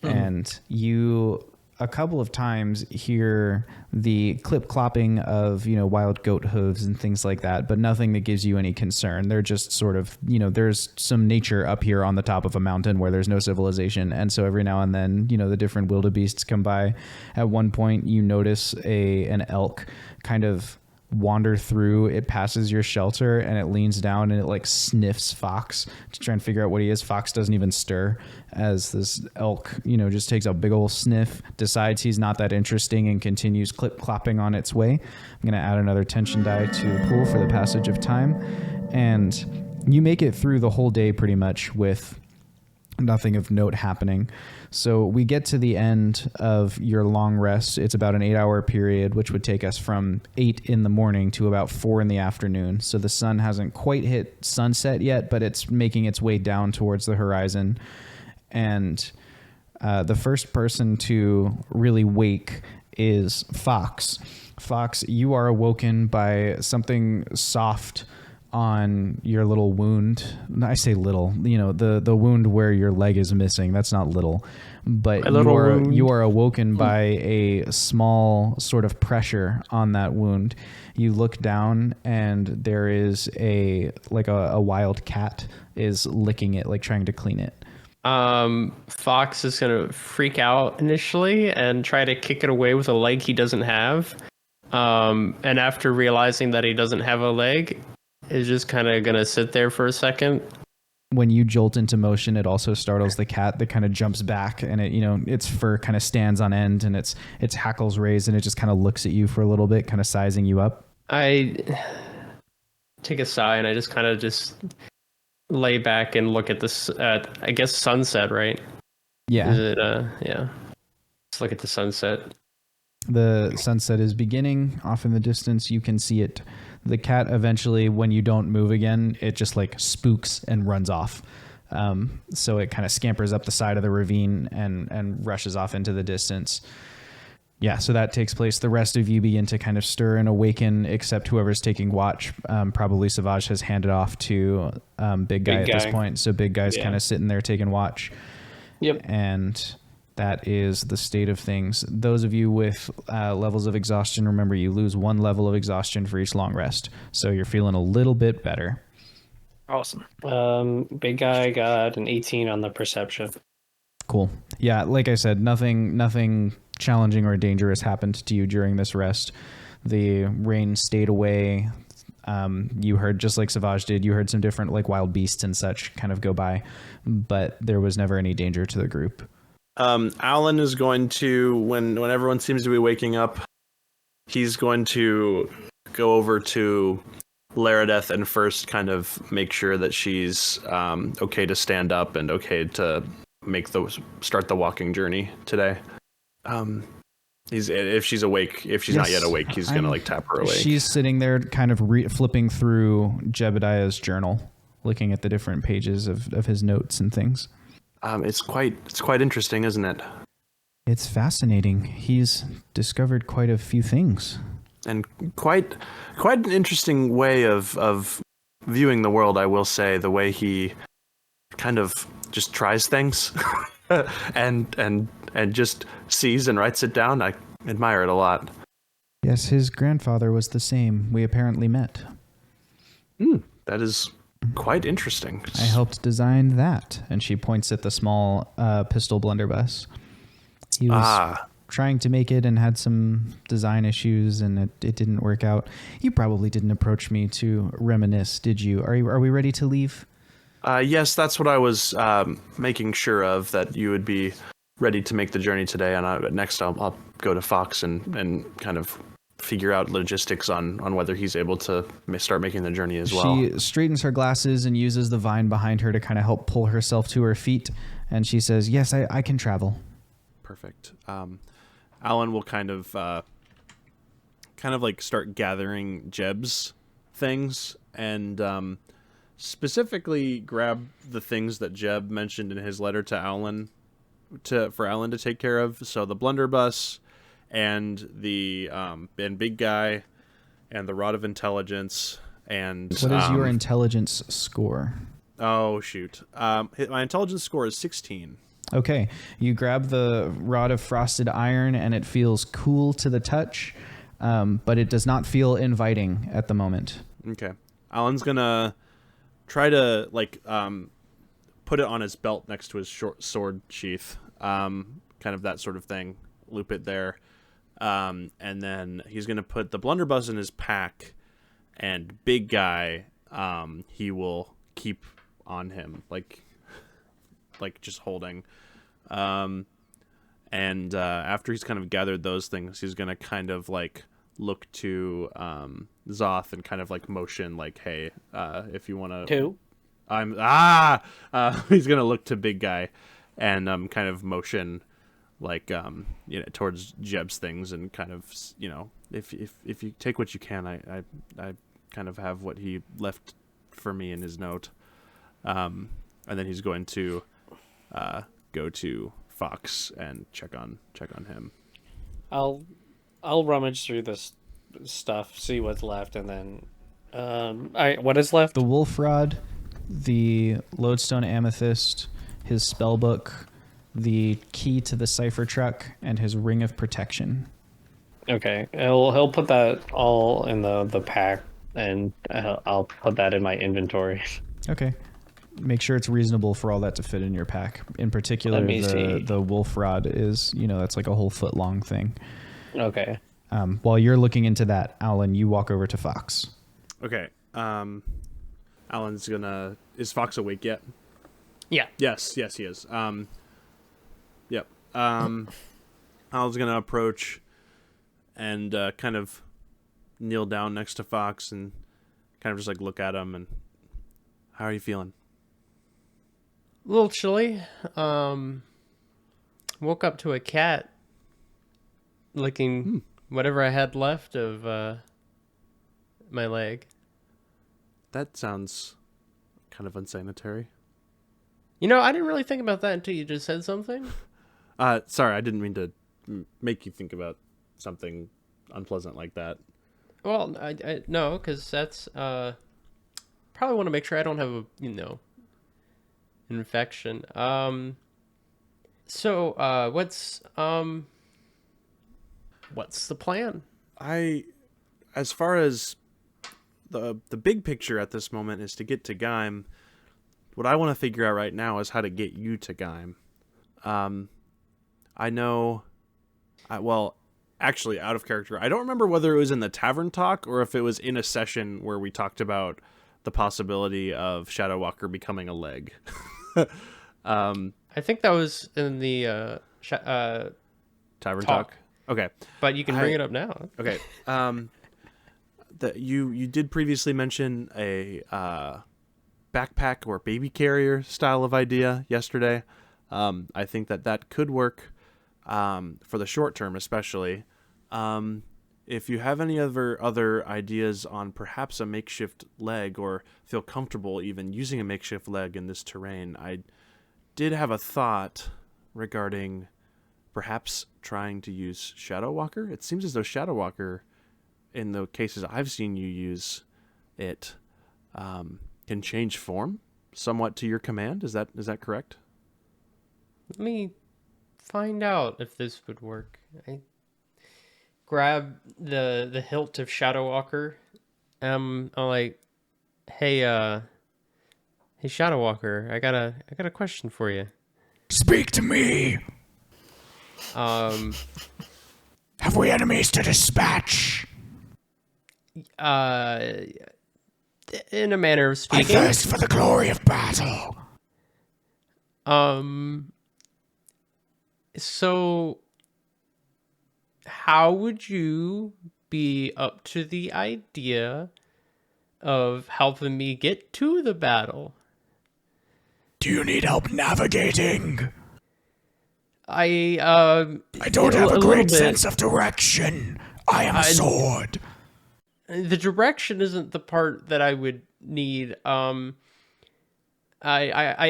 And you, a couple of times, hear the clip-clopping of, wild goat hooves and things like that, but nothing that gives you any concern. They're just sort of, there's some nature up here on the top of a mountain where there's no civilization. And so every now and then, the different wildebeests come by. At one point, you notice an elk kind of wander through. It passes your shelter and it leans down and it sniffs Fox to try and figure out what he is. Fox doesn't even stir as this elk, just takes a big old sniff, decides he's not that interesting, and continues clip-clopping on its way. I'm going to add another tension die to the pool for the passage of time. And You make it through the whole day pretty much with nothing of note happening. So we get to the end of your long rest. It's about an 8-hour period, which would take us from 8 in the morning to about 4 in the afternoon. So the sun hasn't quite hit sunset yet, but it's making its way down towards the horizon. And the first person to really wake is Fox. Fox, you are awoken by something soft on your little wound. I say little, the wound where your leg is missing. That's not little, but you are awoken by a small sort of pressure on that wound. You look down and there is a wild cat is licking it, like trying to clean it. Fox is gonna freak out initially and try to kick it away with a leg he doesn't have. And after realizing that he doesn't have a leg, is just kind of gonna sit there for a second. When you jolt into motion, it also startles the cat that kind of jumps back, and its fur kind of stands on end and its hackles raised, and it just kind of looks at you for a little bit, kind of sizing you up. I take a sigh and I just kind of lay back and look at this, I guess sunset, right? Yeah. Is it, yeah. Let's look at the sunset. The sunset is beginning off in the distance. You can see it. The cat eventually, when you don't move again, it just like spooks and runs off. So it kind of scampers up the side of the ravine and rushes off into the distance. Yeah, so that takes place. The rest of you begin to kind of stir and awaken, except whoever's taking watch. Probably Savage has handed off to Big Guy at this point. So Big Guy's kind of sitting there taking watch. Yep. And that is the state of things. Those of you with levels of exhaustion, remember you lose 1 level of exhaustion for each long rest. So you're feeling a little bit better. Awesome. Big Guy got an 18 on the perception. Cool. Yeah, like I said, nothing challenging or dangerous happened to you during this rest. The rain stayed away. You heard, just like Savage did, you heard some different like wild beasts and such kind of go by, but there was never any danger to the group. Alan is going to, when everyone seems to be waking up, he's going to go over to Laredeth and first kind of make sure that she's okay to stand up and okay to start the walking journey today. If she's awake, if she's not yet awake, he's gonna like tap her awake. She's sitting there kind of flipping through Jebediah's journal, looking at the different pages of his notes and things. It's quite interesting, isn't it? It's fascinating. He's discovered quite a few things. And quite an interesting way of viewing the world, I will say, the way he kind of just tries things and just sees and writes it down. I admire it a lot. Yes, his grandfather was the same. We apparently met. That is quite interesting. I helped design that. And she points at the small pistol blunderbuss. He was trying to make it and had some design issues, and it didn't work out. You probably didn't approach me to reminisce, did you? Are we ready to leave? Yes, that's what I was making sure of, that you would be ready to make the journey today. And next I'll go to Fox and kind of figure out logistics on whether he's able to start making the journey as well. She straightens her glasses and uses the vine behind her to kind of help pull herself to her feet. And she says, yes, I can travel. Perfect. Alan will kind of like start gathering Jeb's things and specifically grab the things that Jeb mentioned in his letter to Alan for Alan to take care of. So the blunderbuss and the and Big Guy and the Rod of Intelligence and what is your intelligence score? Oh shoot. My intelligence score is 16. Okay, you grab the Rod of Frosted Iron and it feels cool to the touch, but it does not feel inviting at the moment. Okay. Alan's gonna try to put it on his belt next to his short sword sheath, kind of that sort of thing, loop it there, and then he's gonna put the blunderbuss in his pack, and Big Guy he will keep on him, like just holding, and after he's kind of gathered those things, he's gonna kind of like look to Zoth and kind of like motion like, hey, if you want to He's gonna look to big guy, and kind of motion, like towards Jeb's things, and kind of if you take what you can, I kind of have what he left for me in his note, and then he's going to go to Fox and check on him. I'll rummage through this stuff, see what's left, and then what is left? The wolf rod, the lodestone amethyst, his spell book, the key to the cipher truck, and his ring of protection. Okay, he'll put that all in the pack, and I'll put that in my inventory. Okay. Make sure it's reasonable for all that to fit in your pack. In particular, Let me see. the wolf rod is, that's like a whole foot long thing. Okay. While you're looking into that, Alan, you walk over to Fox. Okay. Alan's gonna. Is Fox awake yet? Yeah. Yes, he is. Yep. Alan's gonna approach and kind of kneel down next to Fox and kind of just like look at him and, how are you feeling? A little chilly. Woke up to a cat licking whatever I had left of my leg. That sounds kind of unsanitary. I didn't really think about that until you just said something. Sorry, I didn't mean to make you think about something unpleasant like that. Well, I no, because that's probably want to make sure I don't have a infection. So what's the plan? As far as the big picture at this moment is to get to Gaim. What I want to figure out right now is how to get you to Gaim. I know, actually, out of character, I don't remember whether it was in the tavern talk or if it was in a session where we talked about the possibility of Shadow Walker becoming a leg. I think that was in the Tavern talk. Okay. But you can bring it up now. Okay. You did previously mention a backpack or baby carrier style of idea yesterday. I think that could work for the short term, especially. If you have any other ideas on perhaps a makeshift leg, or feel comfortable even using a makeshift leg in this terrain, I did have a thought regarding perhaps trying to use Shadow Walker. It seems as though Shadow Walker, in the cases I've seen you use it, can change form somewhat to your command. Is that correct? Let me find out if this would work. I grab the hilt of Shadow Walker. I'm like, hey Shadow Walker, I got a question for you. Speak to me. Um, Have we enemies to dispatch? in a manner of I speaking. thirst for the glory of battle. So how would you be up to the idea of helping me get to the battle? Do you need help navigating? I don't have a little great bit. sense of direction. I am a sword. The direction isn't the part that I would need. I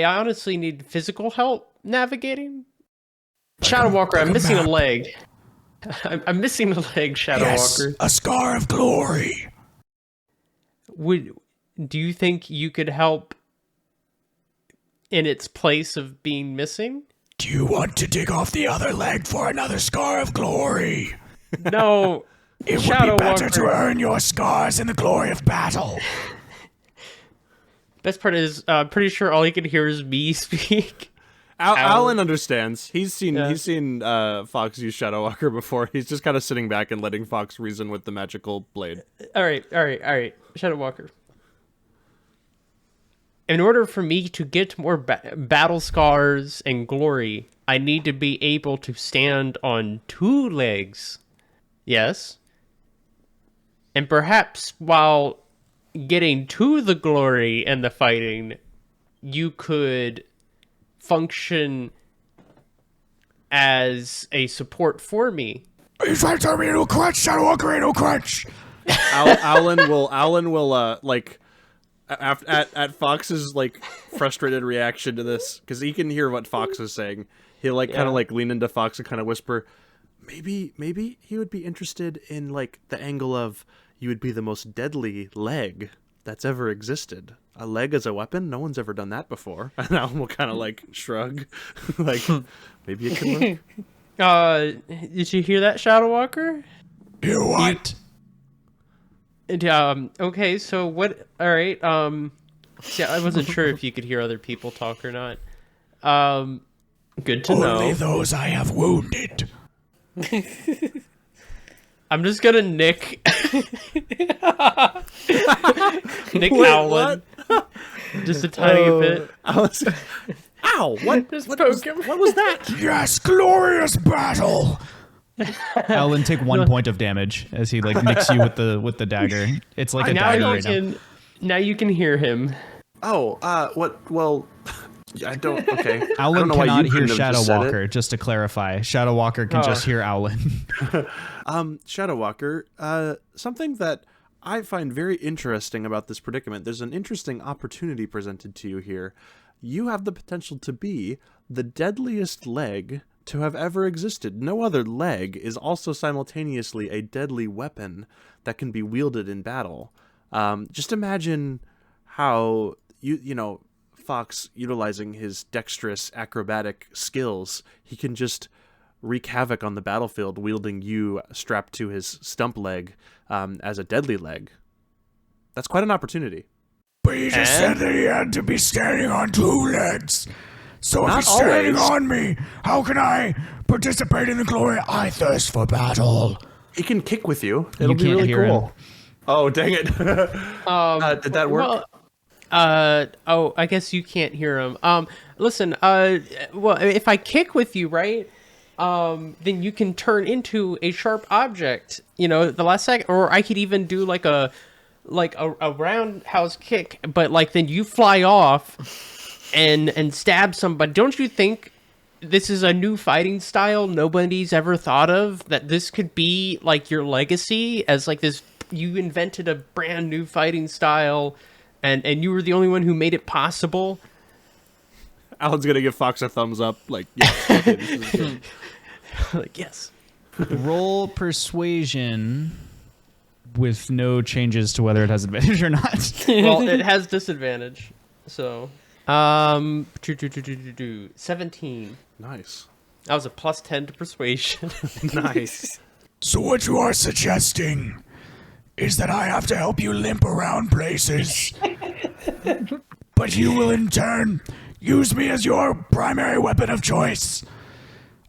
honestly need physical help navigating. Shadow Walker, I'm missing a leg. I'm missing a leg, Shadow Walker. A scar of glory. Do you think you could help in its place of being missing? Do you want to dig off the other leg for another scar of glory? No. It Shadow would be better Walker. to earn your scars in the glory of battle. Best part is, pretty sure all he can hear is me speak. Alan understands. He's seen Fox use Shadow Walker before. He's just kind of sitting back and letting Fox reason with the magical blade. All right. Shadow Walker. In order for me to get more battle scars and glory, I need to be able to stand on two legs. Yes. And perhaps while getting to the glory and the fighting, you could function as a support for me. Are you trying to turn me into a crutch? Shadow Walker ain't no crutch. Alan will like at Fox's like frustrated reaction to this, because he can hear what Fox is saying. He'll like kind of like lean into Fox and kind of whisper, maybe he would be interested in like the angle of you would be the most deadly leg that's ever existed. A leg as a weapon? No one's ever done that before. And Alan will kind of like shrug, like maybe it could work. Did you hear that, Shadow Walker? Hear what? Okay, so what? All right. Yeah, I wasn't sure if you could hear other people talk or not. Good to know. Only those I have wounded. I'm just gonna nick Wait, Howland just a tiny bit. Ow! What was that? Yes, glorious battle. Alan, take 1 point of damage as he like nicks you with the dagger. It's like a dagger right now. Now you can hear him. Oh, what? Well, I don't. Okay. Alan I don't know why cannot you hear couldn't have Shadow just said Walker. it. Just to clarify, Shadow Walker can just hear Alan. Shadow Walker. Something that I find very interesting about this predicament. There's an interesting opportunity presented to you here. You have the potential to be the deadliest leg to have ever existed. No other leg is also simultaneously a deadly weapon that can be wielded in battle. Just imagine how you know Fox utilizing his dexterous acrobatic skills, he can just wreak havoc on the battlefield wielding you strapped to his stump leg as a deadly leg. That's quite an opportunity. But he just said that he had to be standing on 2 legs. So if Not he's standing always. on me, how can I participate in the glory? I thirst for battle. He can kick with you. It'll be can't really hear cool. him. Oh, dang it. Did that work? Well, I guess you can't hear him. Listen, well, if I kick with you, right, then you can turn into a sharp object, you know, the last second, or I could even do like a roundhouse kick, but like then you fly off and stab somebody. Don't you think this is a new fighting style nobody's ever thought of? That this could be like your legacy as like this, you invented a brand new fighting style and you were the only one who made it possible. Alan's gonna give Fox a thumbs up, like, yes. Okay, this is good. Like, yes. Roll persuasion with no changes to whether it has advantage or not. Well, it has disadvantage. So, 17. Nice. That was a +10 to persuasion. Nice. So what you are suggesting is that I have to help you limp around places. But you will in turn use me as your primary weapon of choice.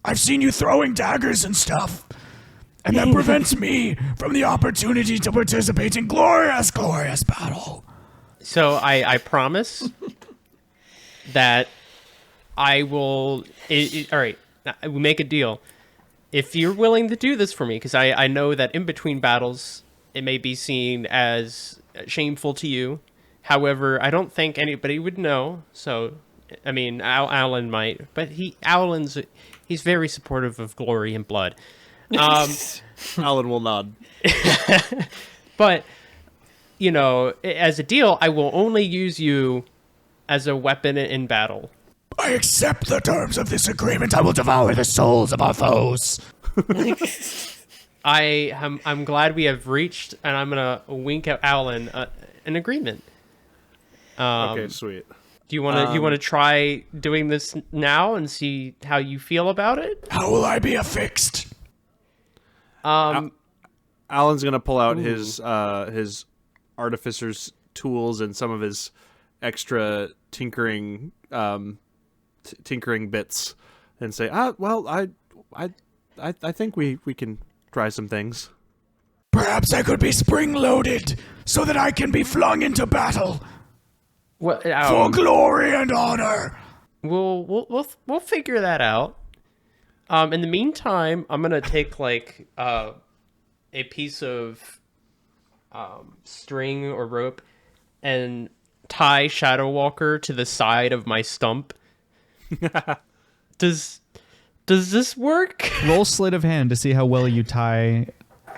I've seen you throwing daggers and stuff. And that prevents me from the opportunity to participate in glorious battle. So I promise that I will. All right, we make a deal. If you're willing to do this for me, because I know that in between battles it may be seen as shameful to you. However, I don't think anybody would know. So, I mean, Alan might, but he's very supportive of glory and blood. Alan will nod. But, you know, as a deal, I will only use you as a weapon in battle. I accept the terms of this agreement. I will devour the souls of our foes. I'm glad we have reached, and I'm gonna wink at Alan, an agreement. Okay, sweet. Do you want to try doing this now and see how you feel about it? How will I be affixed? Alan's gonna pull out his artificer's tools and some of his extra tinkering bits, and say, well, I think we can try some things. Perhaps I could be spring-loaded so that I can be flung into battle for glory and honor. We'll figure that out. In the meantime, I'm gonna take like a piece of string or rope and tie Shadow Walker to the side of my stump. Does this work? Roll sleight of hand to see how well you tie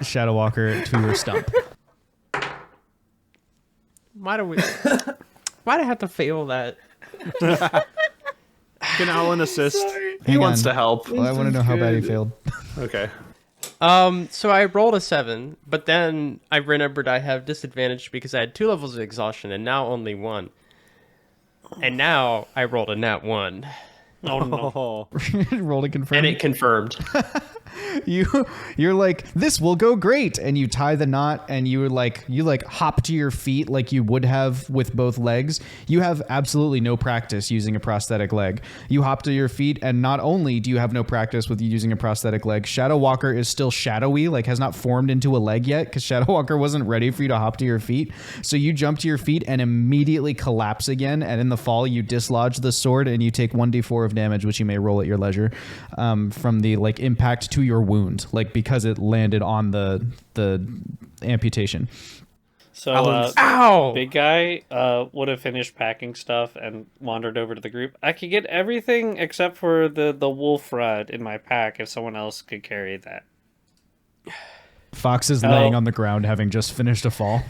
Shadow Walker to your stump. Why'd I have to fail that? Can Alan assist? He wants to help. Well, I want to know how bad he failed. Okay. So I rolled a 7, but then I remembered I have disadvantage because I had 2 levels of exhaustion and now only 1. And now I rolled a nat 1. Oh no. Oh. Roll to confirm. And it confirmed. You're like, this will go great, and you tie the knot, and you hop to your feet like you would have with both legs. You have absolutely no practice using a prosthetic leg. You hop to your feet, and not only do you have no practice with using a prosthetic leg, Shadow Walker is still shadowy, like has not formed into a leg yet, because Shadow Walker wasn't ready for you to hop to your feet. So you jump to your feet and immediately collapse again, and in the fall you dislodge the sword, and you take 1d4 of damage, which you may roll at your leisure, from the impact to your wound, because it landed on the amputation. So, Ow! big guy would have finished packing stuff and wandered over to the group. I could get everything except for the wolf rod in my pack if someone else could carry that. Fox is laying on the ground, having just finished a fall.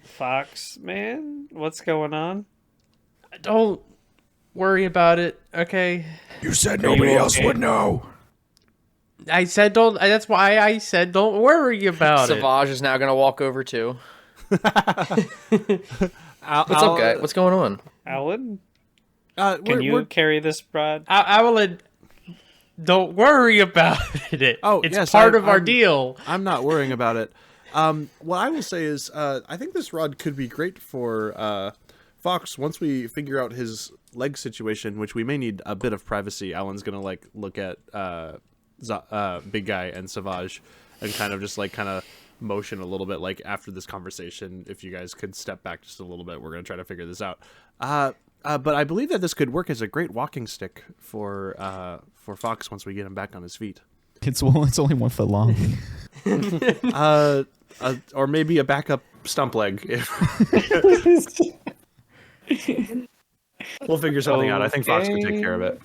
Fox, man, what's going on? Don't worry about it, okay? You said nobody else would know. I said don't. That's why I said don't worry about it. Savage is now gonna walk over too. What's up, guy? What's going on? Alan? Can you carry this rod? I will. Don't worry about it. Oh, it's yes, part of our deal. I'm not worrying about it. What I will say is, I think this rod could be great for Fox once we figure out his leg situation, which we may need a bit of privacy. Alan's gonna look at Big Guy and Savage and kind of motion a little bit after this conversation. If you guys could step back just a little bit, we're gonna try to figure this out. But I believe that this could work as a great walking stick for Fox once we get him back on his feet. It's only 1 foot long. Or maybe a backup stump leg. We'll figure something out. I think Fox can take care of it.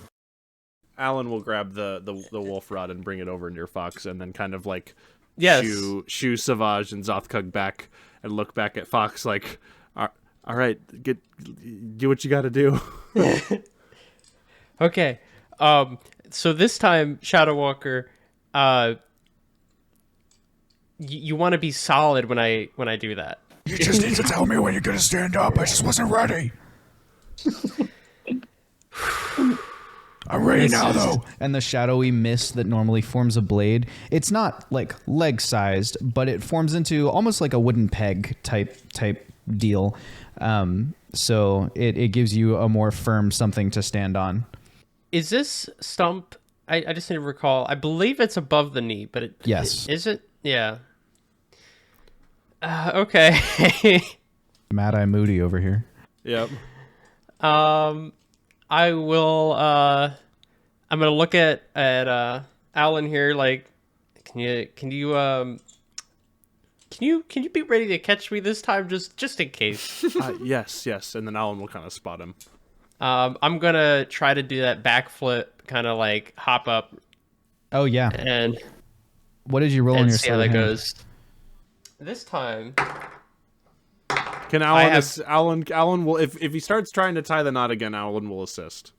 Alan will grab the wolf rod and bring it over near Fox, and then kind of Yes. shoo Savage and Zothkug back and look back at Fox all right, do what you got to do. Okay. So this time, Shadow Walker, you want to be solid when I do that. You just need to tell me when you're gonna stand up. I just wasn't ready. I'm ready now, though. And the shadowy mist that normally forms a blade, it's not leg sized, but it forms into almost like a wooden peg type deal. So it gives you a more firm something to stand on. Is this stump? I just need to recall. I believe it's above the knee, but Yes. Is it? Yeah. Okay. Mad Eye Moody over here. Yep. I will. I'm gonna look at Alan here. Can you be ready to catch me this time, just in case? Yes, and then Alan will kind of spot him. I'm gonna try to do that backflip, kind of hop up. Oh yeah. And What did you roll on your see how sleight that of hand? goes. This time, Can Alan will if he starts trying to tie the knot again, Alan will assist.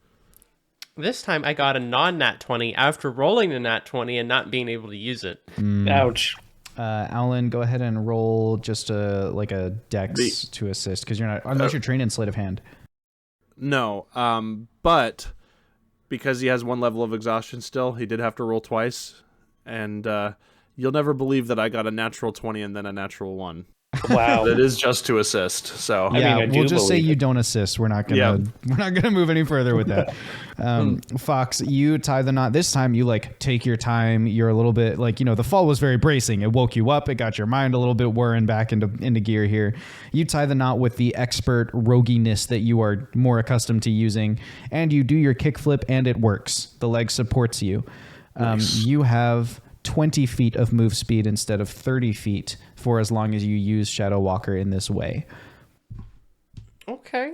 I got a non-nat 20 after rolling the nat 20 and not being able to use it. Ouch. Alan, go ahead and roll just a dex to assist, because you're not, unless you're trained in sleight of hand. No, but because he has 1 level of exhaustion still, he did have to roll twice, and you'll never believe that I got a natural 20 and then a natural 1. Wow. That is just to assist. So Yeah, I we'll do just say believe you it. don't assist. We're not gonna move any further with that. Fox, you tie the knot. This time you take your time. You're a little bit the fall was very bracing. It woke you up. It got your mind a little bit whirring back into gear here. You tie the knot with the expert roguiness that you are more accustomed to using, and you do your kickflip, and it works. The leg supports you. Nice. You have 20 feet of move speed instead of 30 feet for as long as you use Shadow Walker in this way. Okay.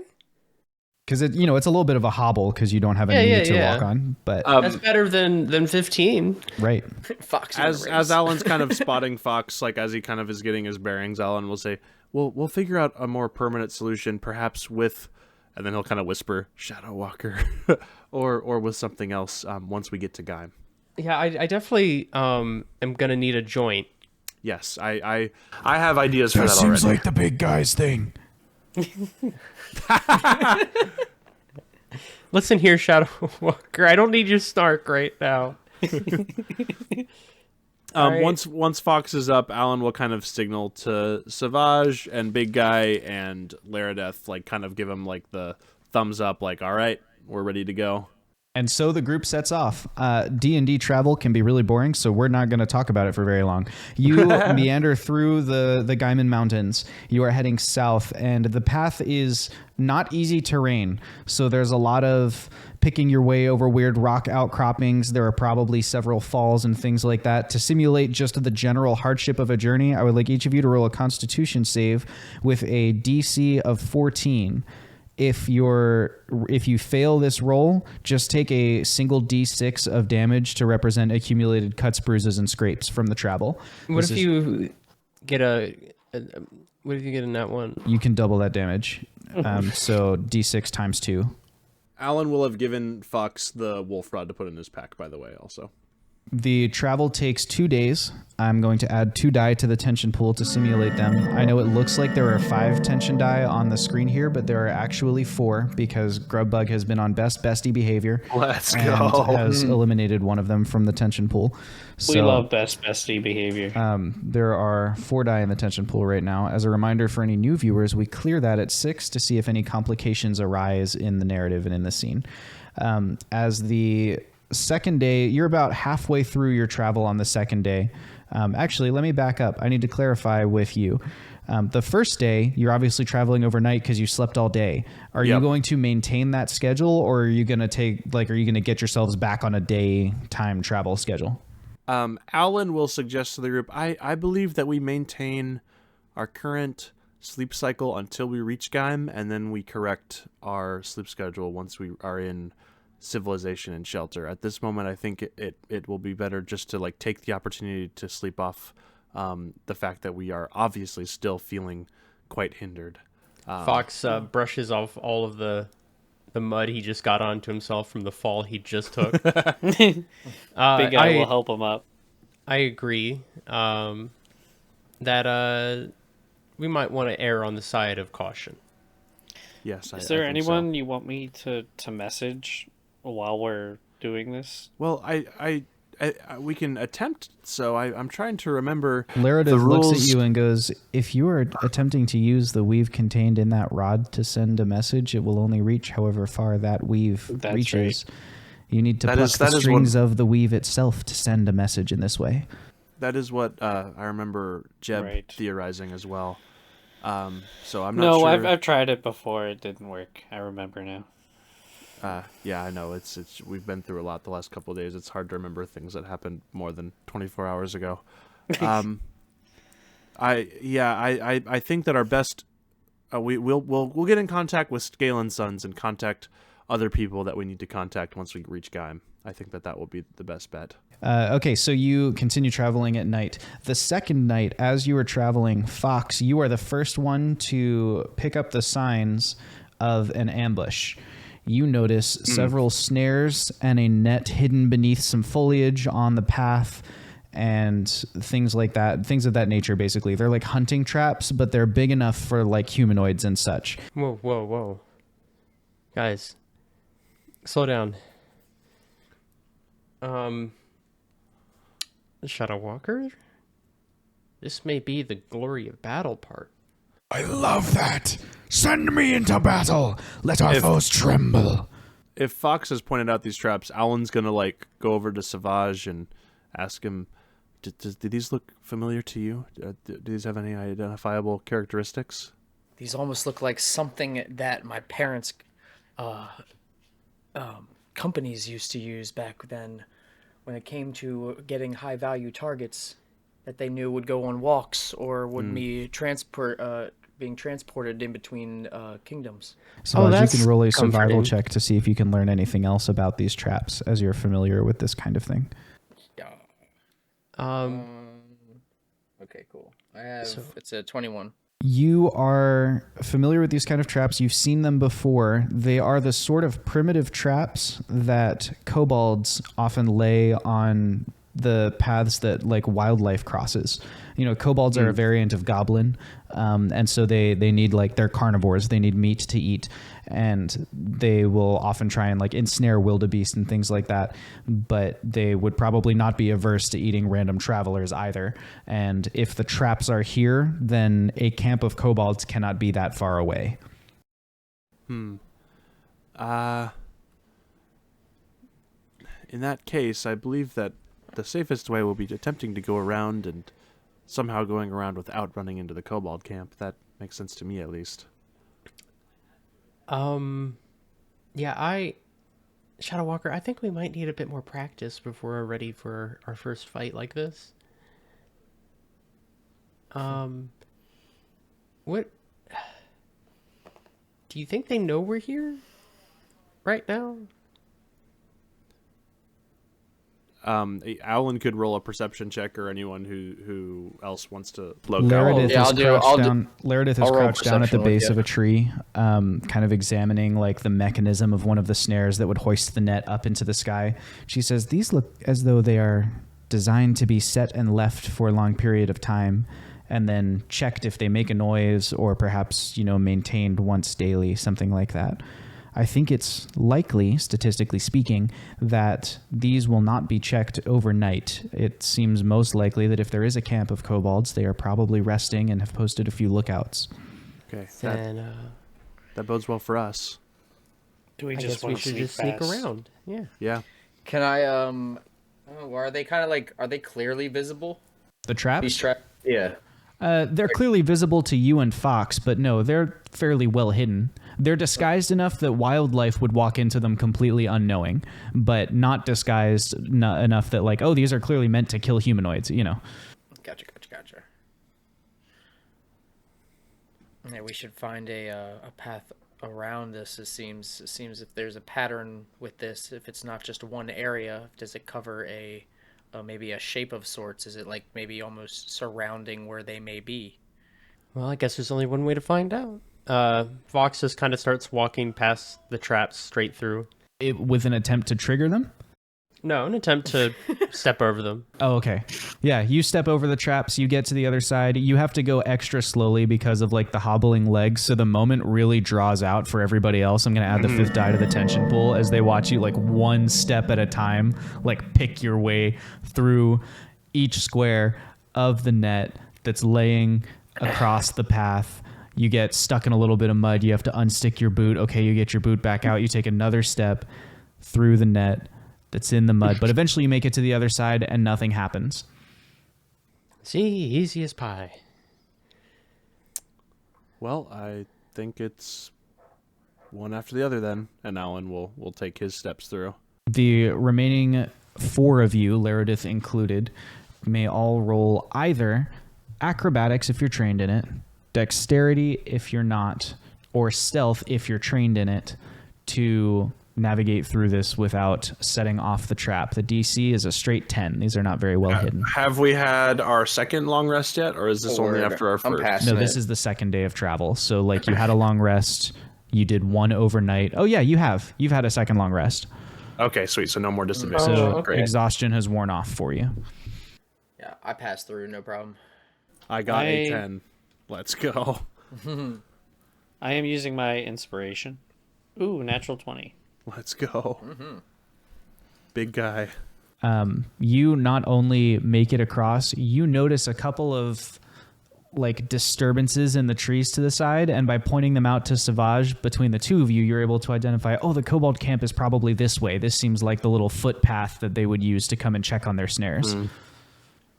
Because it's a little bit of a hobble because you don't have a knee to walk on. But That's better than 15. right. Fox As Alan's kind of spotting Fox, like as he kind of is getting his bearings, Alan will say, we'll figure out a more permanent solution, perhaps with, and then he'll kind of whisper, Shadow Walker, or with something else once we get to Gaim. Yeah, I definitely am gonna need a joint. Yes, I have ideas for That that seems already. like the big guy's thing. Listen here, Shadow Walker. I don't need your snark right now. Alright. Once Fox is up, Alan will kind of signal to Savage and Big Guy and Laradeth, like kind of give him like the thumbs up, like, all right, we're ready to go. And so the group sets off. D&D travel can be really boring, so we're not going to talk about it for very long. You meander through the Gaiman Mountains. You are heading south, and the path is not easy terrain. So there's a lot of picking your way over weird rock outcroppings. There are probably several falls and things like that. To simulate just the general hardship of a journey, I would like each of you to roll a Constitution save with a DC of 14. If you fail this roll, just take a single D6 of damage to represent accumulated cuts, bruises, and scrapes from the travel. What if you get a nat one? You can double that damage. So D6 times 2. Alan will have given Fox the wolf rod to put in his pack, by the way, also. The travel takes 2 days. I'm going to add 2 die to the tension pool to simulate them. I know it looks like there are 5 tension die on the screen here, but there are actually 4 because Grubbug has been on bestie behavior. Let's and go. has eliminated one of them from the tension pool. So, We love bestie behavior. there are 4 die in the tension pool right now. As a reminder for any new viewers, we clear that at 6 to see if any complications arise in the narrative and in the scene. As the second day, you're about halfway through your travel on the second day. Actually, let me back up. I need to clarify with you. The first day, you're obviously traveling overnight because you slept all day. Are you going to maintain that schedule, or are you going to get yourselves back on a daytime travel schedule? Alan will suggest to the group, I believe that we maintain our current sleep cycle until we reach Gaim, and then we correct our sleep schedule once we are in civilization and shelter. At this moment, I think it will be better just to like take the opportunity to sleep off the fact that we are obviously still feeling quite hindered. Fox brushes off all of the mud he just got onto himself from the fall he just took. Big guy will help him up. I agree that we might want to err on the side of caution. Yes. Is there I think anyone so. you want me to message while we're doing this? Well, I we can attempt. So I'm trying to remember. Laradith the looks rules. at you and goes, if you are attempting to use the weave contained in that rod to send a message, it will only reach however far that weave That's reaches. right. You need to That pluck is- the that is strings what- of the weave itself to send a message in this way. That is what I remember Jeb Right. theorizing as well. So I'm not No, sure. I've tried it before. It didn't work. I remember now. Yeah, I know. It's we've been through a lot the last couple of days. It's hard to remember things that happened more than 24 hours ago. I think that our best we'll get in contact with Scale and Sons and contact other people that we need to contact once we reach Gaim. I think that will be the best bet. Okay, so you continue traveling at night. The second night, as you are traveling, Fox, you are the first one to pick up the signs of an ambush. You notice several snares and a net hidden beneath some foliage on the path and things like that, things of that nature, basically. They're like hunting traps, but they're big enough for like humanoids and such. Whoa. Guys, slow down. Shadow Walker? This may be the glory of battle part. I love that. Send me into battle. Let our foes tremble. If Fox has pointed out these traps, Alan's gonna like go over to Savage and ask him, "Do these look familiar to you? Do these have any identifiable characteristics?" These almost look like something that my parents' companies used to use back then when it came to getting high-value targets that they knew would go on walks or would be being transported in between kingdoms. So you that's can roll a survival comforting. check to see if you can learn anything else about these traps, as you're familiar with this kind of thing. Yeah. Um, Okay, cool. I have So- it's a 21. You are familiar with these kind of traps. You've seen them before. They are the sort of primitive traps that kobolds often lay on the paths that like wildlife crosses. You know, kobolds are a variant of goblin, and so they need like they're carnivores. They need meat to eat, and they will often try and like ensnare wildebeest and things like that. But they would probably not be averse to eating random travelers either. And if the traps are here, then a camp of kobolds cannot be that far away. In that case, I believe that the safest way will be attempting to go around and somehow going around without running into the kobold camp. That makes sense to me, at least. yeah, Shadow Walker, I think we might need a bit more practice before we're ready for our first fight like this. What do you think they know we're here right now? Alan could roll a perception check, or anyone who else wants to look out. Laredith Yeah, is I'll do- crouched I'll do- down. Laredith is I'll roll crouched down at the perception with base you. of a tree, kind of examining like the mechanism of one of the snares that would hoist the net up into the sky. She says, "These look as though they are designed to be set and left for a long period of time, and then checked if they make a noise, or perhaps maintained once daily, something like that." I think it's likely, statistically speaking, that these will not be checked overnight. It seems most likely that if there is a camp of kobolds, they are probably resting and have posted a few lookouts. Okay, Then that bodes well for us. Do we I just guess we want to should sneak just sneak past? around. Yeah. Yeah. Can I are they kind of like, are they clearly visible? The traps? These traps? Yeah. They're clearly visible to you and Fox, but no, they're fairly well hidden. They're disguised enough that wildlife would walk into them completely unknowing, but not disguised enough that like, oh, these are clearly meant to kill humanoids, Gotcha. Yeah, we should find a path around this. It seems if there's a pattern with this, if it's not just one area, does it cover a maybe a shape of sorts? Is it like maybe almost surrounding where they may be? Well, I guess there's only one way to find out. Fox just kind of starts walking past the traps straight through. With an attempt to trigger them? No, an attempt to step over them. Oh, okay. Yeah, you step over the traps, you get to the other side. You have to go extra slowly because of like the hobbling legs, so the moment really draws out for everybody else. I'm going to add the fifth die to the tension pool as they watch you like one step at a time, like pick your way through each square of the net that's laying across the path. You get stuck in a little bit of mud. You have to unstick your boot. Okay, you get your boot back out. You take another step through the net that's in the mud. But eventually you make it to the other side and nothing happens. See, easy as pie. Well, I think it's one after the other then, and Alan will take his steps through. The remaining four of you, Laredith included, may all roll either acrobatics if you're trained in it, dexterity if you're not, or stealth if you're trained in it, to navigate through this without setting off the trap. The DC is a straight 10. These are not very well hidden. Have we had our second long rest yet, or is this only Or- after our I'm first? past No, it. this is the second day of travel. So like you had a long rest, you did one overnight. Oh yeah, you have. You've had a second long rest. Okay, sweet. So no more disadvantage. So Great. exhaustion has worn off for you. Yeah, I passed through, no problem. I got a 10. Let's go. I am using my inspiration. Ooh, natural 20. Let's go. Big guy. You not only make it across, you notice a couple of like disturbances in the trees to the side, and by pointing them out to Savage, between the two of you, you're able to identify, oh, the kobold camp is probably this way. This seems like the little footpath that they would use to come and check on their snares.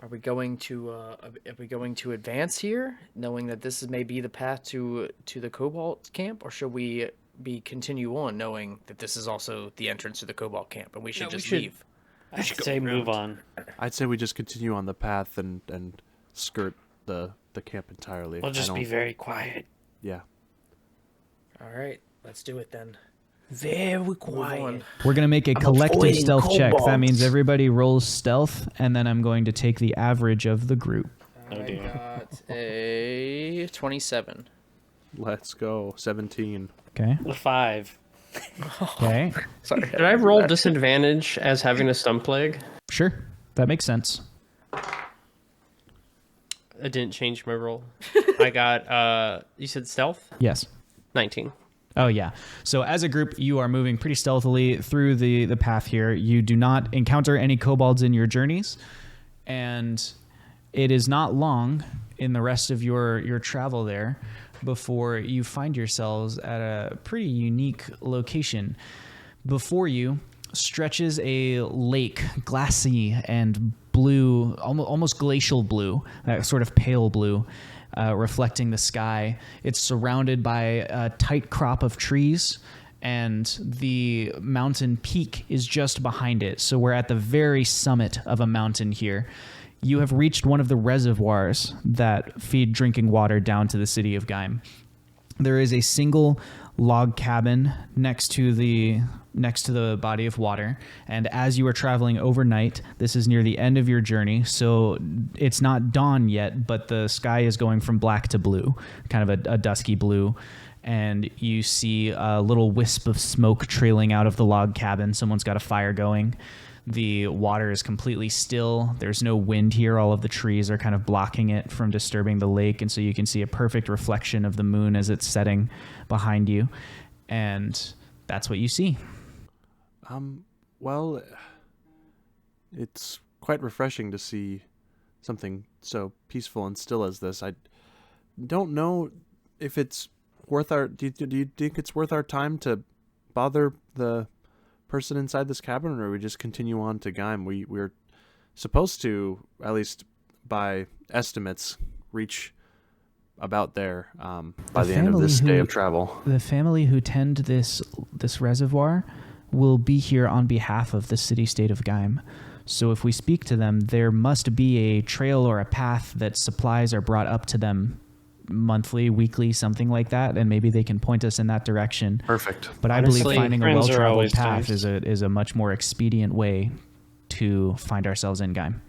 Are we going to advance here, knowing that this may be the path to the Cobalt camp, or should we continue on, knowing that this is also the entrance to the Cobalt camp, and we should leave? I'd say move on. I'd say we just continue on the path and skirt the the camp entirely. We'll just be very quiet. Yeah. All right, let's do it then. Very quiet. We're going to make a collective avoiding stealth check. That kobolds. means everybody rolls stealth, and then I'm going to take the average of the group. Oh, I dear. got a 27. Let's go. 17. Okay. 5. Okay. Sorry. Did I roll disadvantage as having a stump leg? Sure. That makes sense. I didn't change my roll. I got, you said stealth? Yes. 19. Oh, yeah. So as a group, you are moving pretty stealthily through the path here. You do not encounter any kobolds in your journeys, and it is not long in the rest of your travel there before you find yourselves at a pretty unique location. Before you stretches a lake, glassy and blue, almost glacial blue, that sort of pale blue, reflecting the sky. It's surrounded by a tight crop of trees, and the mountain peak is just behind it. So we're at the very summit of a mountain here. You have reached one of the reservoirs that feed drinking water down to the city of Geim. There is a single log cabin next to the body of water, and as you are traveling overnight, this is near the end of your journey, so it's not dawn yet, but the sky is going from black to blue, kind of a dusky blue, and you see a little wisp of smoke trailing out of the log cabin. Someone's got a fire going. The water is completely still. There's no wind here. All of the trees are kind of blocking it from disturbing the lake, and so you can see a perfect reflection of the moon as it's setting behind you, and that's what you see. Well, it's quite refreshing to see something so peaceful and still as this. I don't know if it's worth our... Do you think it's worth our time to bother the person inside this cabin, or we just continue on to Geim? We're supposed to, at least by estimates, reach about there by the end of this day of travel. The family who tend this reservoir will be here on behalf of the city-state of Geim. So if we speak to them, there must be a trail or a path that supplies are brought up to them monthly, weekly, something like that, and maybe they can point us in that direction. Perfect. But I Honestly, believe finding a friends are well-traveled always path nice. is a much more expedient way to find ourselves in Geim.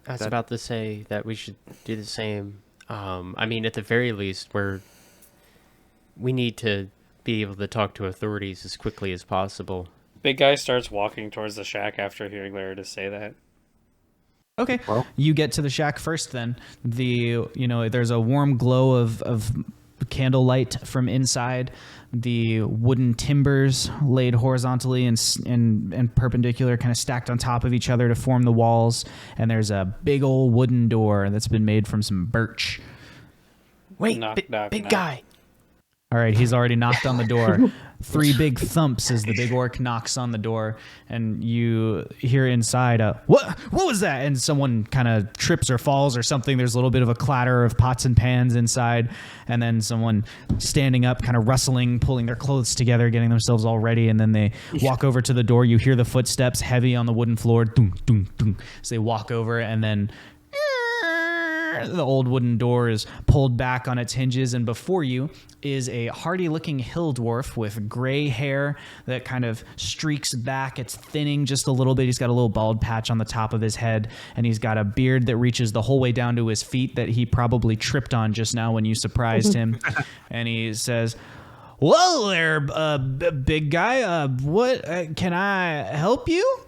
I was about to say that we should do the same. I mean, at the very least, we need to be able to talk to authorities as quickly as possible. Big guy starts walking towards the shack after hearing Laerda say that. Okay. Well. You get to the shack first then. There's a warm glow of candlelight from inside. The wooden timbers laid horizontally and perpendicular, kind of stacked on top of each other to form the walls. And there's a big old wooden door that's been made from some birch. Wait, Knock, knock, big knock. guy. All right, he's already knocked on the door. 3 big thumps as the big orc knocks on the door, and you hear inside, what was that? And someone kind of trips or falls or something. There's a little bit of a clatter of pots and pans inside, and then someone standing up, kind of rustling, pulling their clothes together, getting themselves all ready, and then they walk over to the door. You hear the footsteps heavy on the wooden floor, doom, doom, doom. So they walk over, and then the old wooden door is pulled back on its hinges, and before you is a hardy-looking hill dwarf with gray hair that kind of streaks back. It's thinning just a little bit. He's got a little bald patch on the top of his head, and he's got a beard that reaches the whole way down to his feet that he probably tripped on just now when you surprised him. And he says, "Whoa there, big guy. What can I help you?"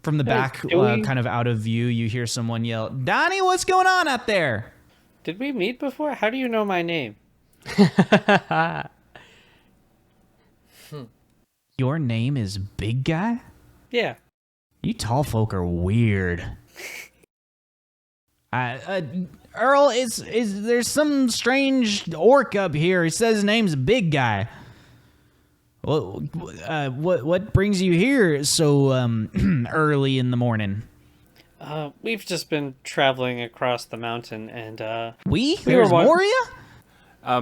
From the back, kind of out of view, you hear someone yell, "Donnie, what's going on up there?" Did we meet before? How do you know my name? Your name is Big Guy? Yeah. You tall folk are weird. Earl, is there's some strange orc up here. He says his name's Big Guy. What brings you here so early in the morning? We've just been traveling across the mountain, and There's were more of you?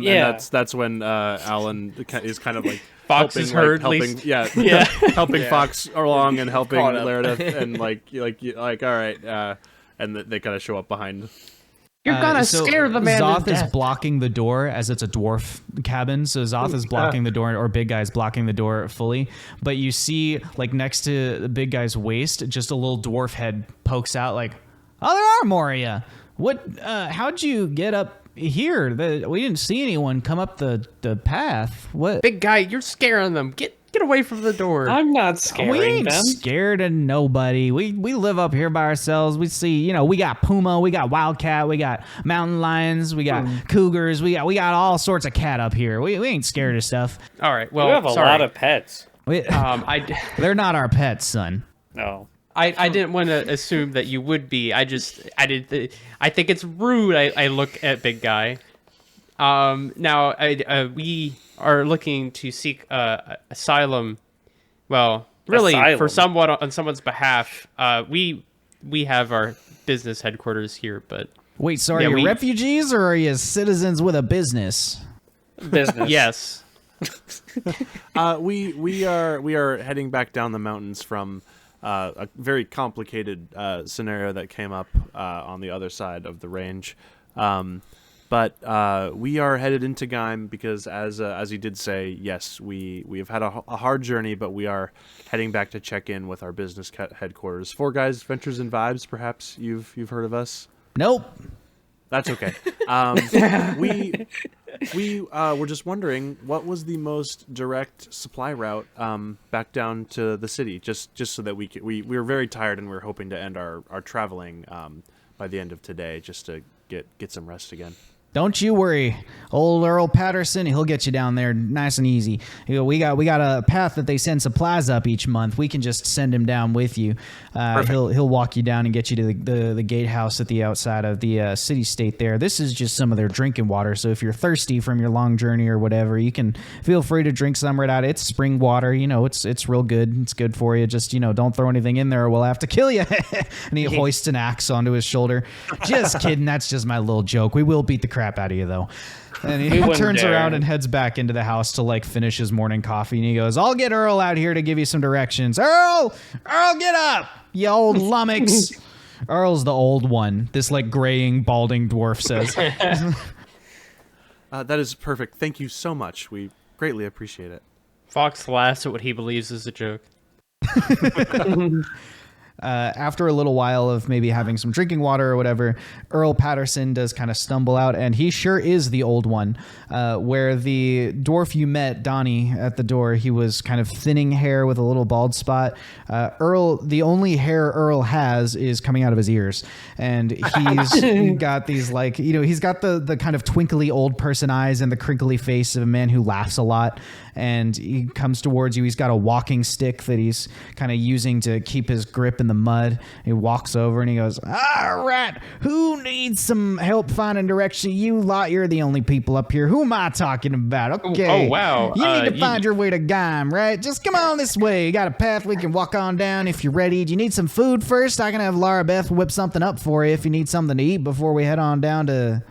Yeah. And that's when Alan is kind of like Fox is heard, helping, least. yeah, Yeah. helping Fox along and helping Caught up. Laerda, and like all right, and they kind of show up behind. You're gonna so scare the man to Zoth is death. blocking the door as it's a dwarf cabin. So Zoth is blocking the door, or Big Guy's blocking the door fully. But you see, like next to the Big Guy's waist, just a little dwarf head pokes out. Like, oh, there are more of you. What? How'd you get up here? We didn't see anyone come up the path. What? Big guy, you're scaring them. Get away from the door. I'm not scaring We ain't them. scared of nobody. We live up here by ourselves. We see, we got puma, we got wildcat, we got mountain lions, we got cougars, we got all sorts of cat up here. We ain't scared of stuff. All right. Well, You have a sorry. lot of pets. They're not our pets, son. No. I didn't want to assume that you would be. I think it's rude. I look at Big Guy. Now we are looking to seek asylum. Well, really, for someone on someone's behalf. We have our business headquarters here, but Wait, so are Yeah, you refugees or are you citizens with a business? Business. yes. We are heading back down the mountains from a very complicated scenario that came up on the other side of the range. But we are headed into Geim because, as you did say, yes, we have had a hard journey, but we are heading back to check in with our business headquarters. Four Guys Ventures and Vibes, perhaps you've heard of us. Nope. That's okay. We were just wondering what was the most direct supply route back down to the city, just so that we were very tired and we were hoping to end our traveling by the end of today, just to get some rest again. Don't you worry, old Earl Patterson. He'll get you down there nice and easy. We got a path that they send supplies up each month. We can just send him down with you. He'll walk you down and get you to the gatehouse at the outside of the city state there. This is just some of their drinking water. So if you're thirsty from your long journey or whatever, you can feel free to drink some right out. It's spring water. It's real good. It's good for you. Just don't throw anything in there or we'll have to kill you. And he hoists an axe onto his shoulder. Just kidding. That's just my little joke. We will beat the crap out of you though. And he turns around and heads back into the house to finish his morning coffee. And he goes, I'll get Earl out here to give you some directions. Earl, get up, you old lummox. Earl's the old one. This graying, balding dwarf says. That is perfect. Thank you so much. We greatly appreciate it. Fox laughs at what he believes is a joke. After a little while of maybe having some drinking water or whatever, Earl Patterson does kind of stumble out, and he sure is the old one. Where the dwarf you met, Donnie, at the door, he was kind of thinning hair with a little bald spot. Earl, the only hair Earl has is coming out of his ears, and he's got these he's got the kind of twinkly old person eyes and the crinkly face of a man who laughs a lot. And he comes towards you. He's got a walking stick that he's kind of using to keep his grip in the mud. He walks over and he goes, all right, who needs some help finding direction? You lot, you're the only people up here. Who am I talking about? Okay. Oh, wow. You need to find your way to Geim, right? Just come on this way. You got a path we can walk on down if you're ready. Do you need some food first? I can have Lara Beth whip something up for you if you need something to eat before we head on down to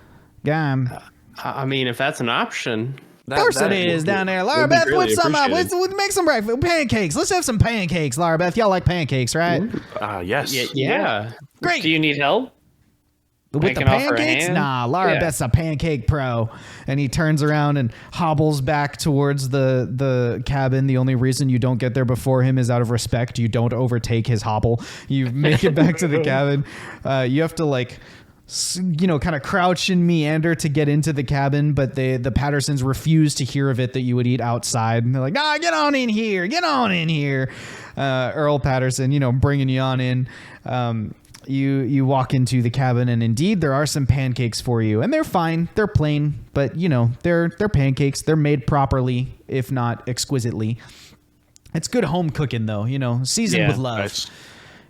Geim. I mean, if that's an option. Of course it is down there. Lara Beth, whip some up. Let's make some breakfast. Pancakes. Let's have some pancakes, Lara Beth. Y'all like pancakes, right? Yes. Yeah. Great. Do you need help? With the can offer a pancakes? hand? Nah, Lara Beth's a pancake pro. And he turns around and hobbles back towards the cabin. The only reason you don't get there before him is out of respect. You don't overtake his hobble. You make it back to the cabin. You have to kind of crouch and meander to get into the cabin, but the Pattersons refuse to hear of it that you would eat outside. And they're like, nah, get on in here. Earl Patterson, bringing you on in. You walk into the cabin, and indeed there are some pancakes for you, and they're fine. They're plain, but they're pancakes. They're made properly, if not exquisitely. It's good home cooking though, seasoned with love. Nice.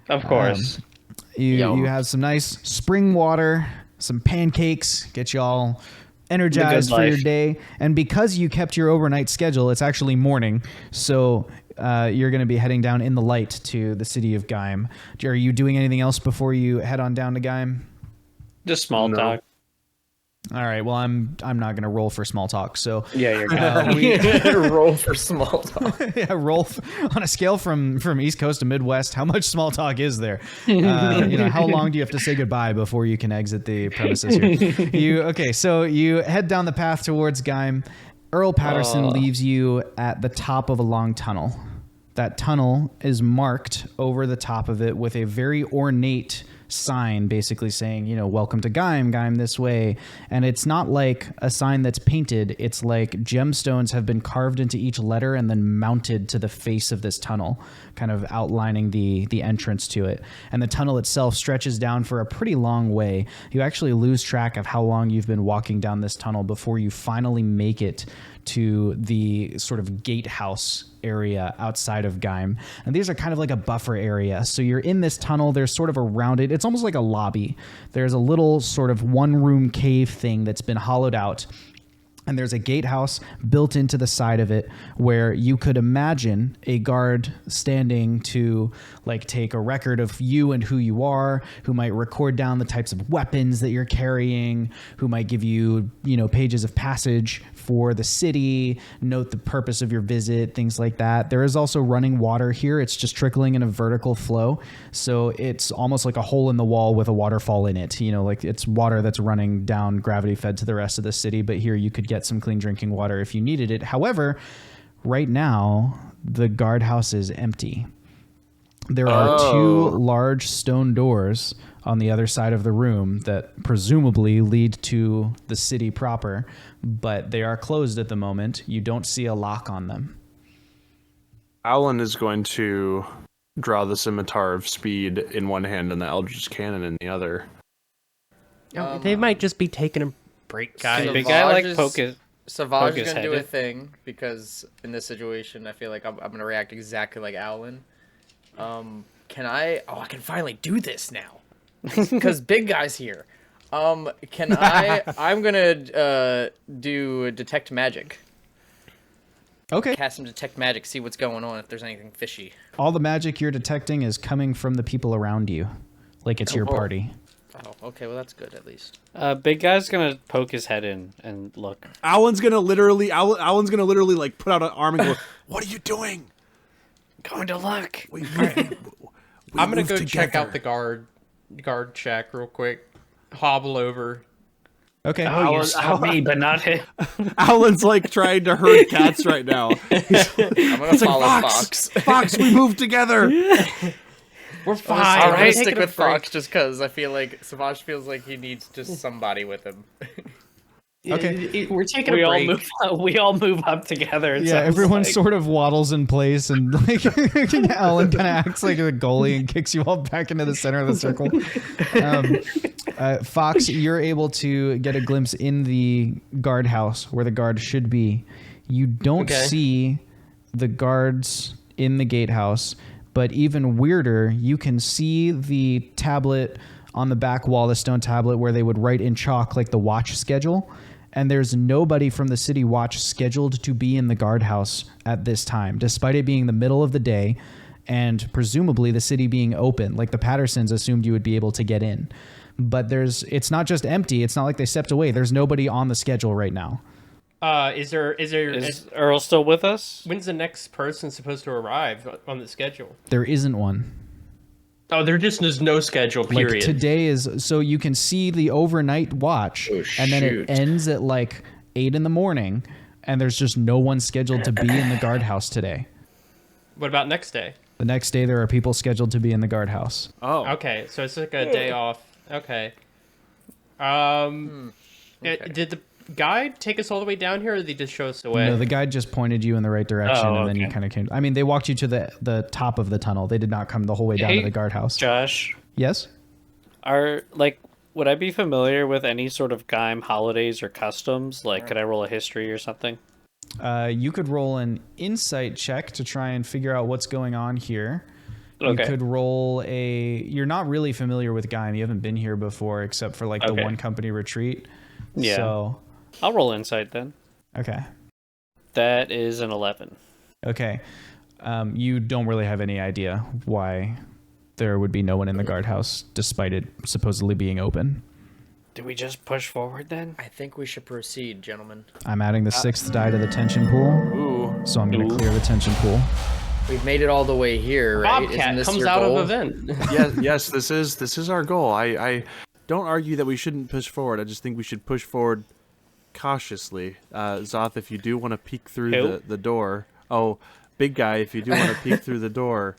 Of course. You have some nice spring water, some pancakes, get you all energized for your day. And because you kept your overnight schedule, it's actually morning. So you're going to be heading down in the light to the city of Geim. Are you doing anything else before you head on down to Geim? Just small talk. All right. Well, I'm not gonna roll for small talk. So Yeah, you're good. Roll for small talk. yeah, on a scale from East Coast to Midwest. How much small talk is there? How long do you have to say goodbye before you can exit the premises here? So you head down the path towards Geim. Earl Patterson leaves you at the top of a long tunnel. That tunnel is marked over the top of it with a very ornate sign basically saying, welcome to Geim this way. And it's not like a sign that's painted. It's like gemstones have been carved into each letter and then mounted to the face of this tunnel, kind of outlining the entrance to it. And the tunnel itself stretches down for a pretty long way. You actually lose track of how long you've been walking down this tunnel before you finally make it to the sort of gatehouse area outside of Geim. And these are kind of like a buffer area. So you're in this tunnel. There's sort of around it. It's almost like a lobby. There's a little sort of one-room cave thing that's been hollowed out. And there's a gatehouse built into the side of it where you could imagine a guard standing to take a record of you and who you are, who might record down the types of weapons that you're carrying, who might give you, pages of passage for the city, note the purpose of your visit, things like that. There is also running water here. It's just trickling in a vertical flow. So it's almost like a hole in the wall with a waterfall in it. It's water that's running down, gravity fed to the rest of the city. But here you could get some clean drinking water if you needed it. However, right now, the guardhouse is empty. There are two large stone doors on the other side of the room that presumably lead to the city proper, but they are closed at the moment. You don't see a lock on them. Alan is going to draw the Scimitar of Speed in one hand and the Eldritch Cannon in the other. They might just be taking a break, guys. Big guy poke his Savage poke is his gonna do head a in. thing because in this situation, I feel like I'm gonna react exactly like Alan. Can I? Oh, I can finally do this now because Big Guy's here. Can I? I'm gonna do detect magic. Okay. Cast some detect magic. See what's going on. If there's anything fishy. All the magic you're detecting is coming from the people around you, like it's your party. Oh, okay. Well, that's good at least. Big guy's gonna poke his head in and look. Alan's gonna literally put out an arm and go, "What are you doing?" Going to look. I'm gonna go check out the guard shack real quick. Hobble over. Okay. Oh, you stopped me, but not him. Alan's trying to herd cats right now. I'm gonna follow Fox. Fox, we moved together. We're fine. I'm We're gonna taking stick a with break. Fox just because I feel like Savage feels like he needs just somebody with him. Okay. We're taking We a all break. move up together. It Yeah, sounds everyone like. sort of waddles in place, and Alan kind of acts like a goalie and kicks you all back into the center of the circle. Fox, you're able to get a glimpse in the guardhouse where the guard should be. You don't see the guards in the gatehouse, but even weirder, you can see the tablet on the back wall, the stone tablet where they would write in chalk the watch schedule. And there's nobody from the city watch scheduled to be in the guardhouse at this time, despite it being the middle of the day and presumably the city being open. The Pattersons assumed you would be able to get in. But it's not just empty. It's not like they stepped away. There's nobody on the schedule right now. Is Earl still with us? when's the next person supposed to arrive on the schedule? There isn't one. Oh, there's no schedule, period. Today is, so you can see the overnight watch, and then it ends at 8 in the morning, and there's just no one scheduled to be in the guardhouse today. What about next day? The next day, there are people scheduled to be in the guardhouse. Oh. Okay, so it's like a day off. Okay. Did the guide take us all the way down here, or did they just show us the way? No, the guide just pointed you in the right direction, Oh, and then you kind of came. I mean, they walked you to the top of the tunnel. They did not come the whole way down to the guardhouse. Josh, Yes? would I be familiar with any sort of Geim holidays or customs? Could I roll a history or something? You could roll an insight check to try and figure out what's going on here. You could roll you're not really familiar with Geim. You haven't been here before except for the one company retreat. Yeah. So, I'll roll insight then. okay. That is an 11. Okay. You don't really have any idea why there would be no one in the guardhouse despite it supposedly being open. Do we just push forward then? I think we should proceed, gentlemen. I'm adding the 6th die to the tension pool, Ooh. so I'm going to Ooh. clear the tension pool. We've made it all the way here, right? Isn't Bobcat this comes your out goal? of event. Yes, this is our goal. I don't argue that we shouldn't push forward. I just think we should push forward cautiously. Zoth, if you do want to peek through Who? the door. Oh, big guy, if you do want to peek through the door,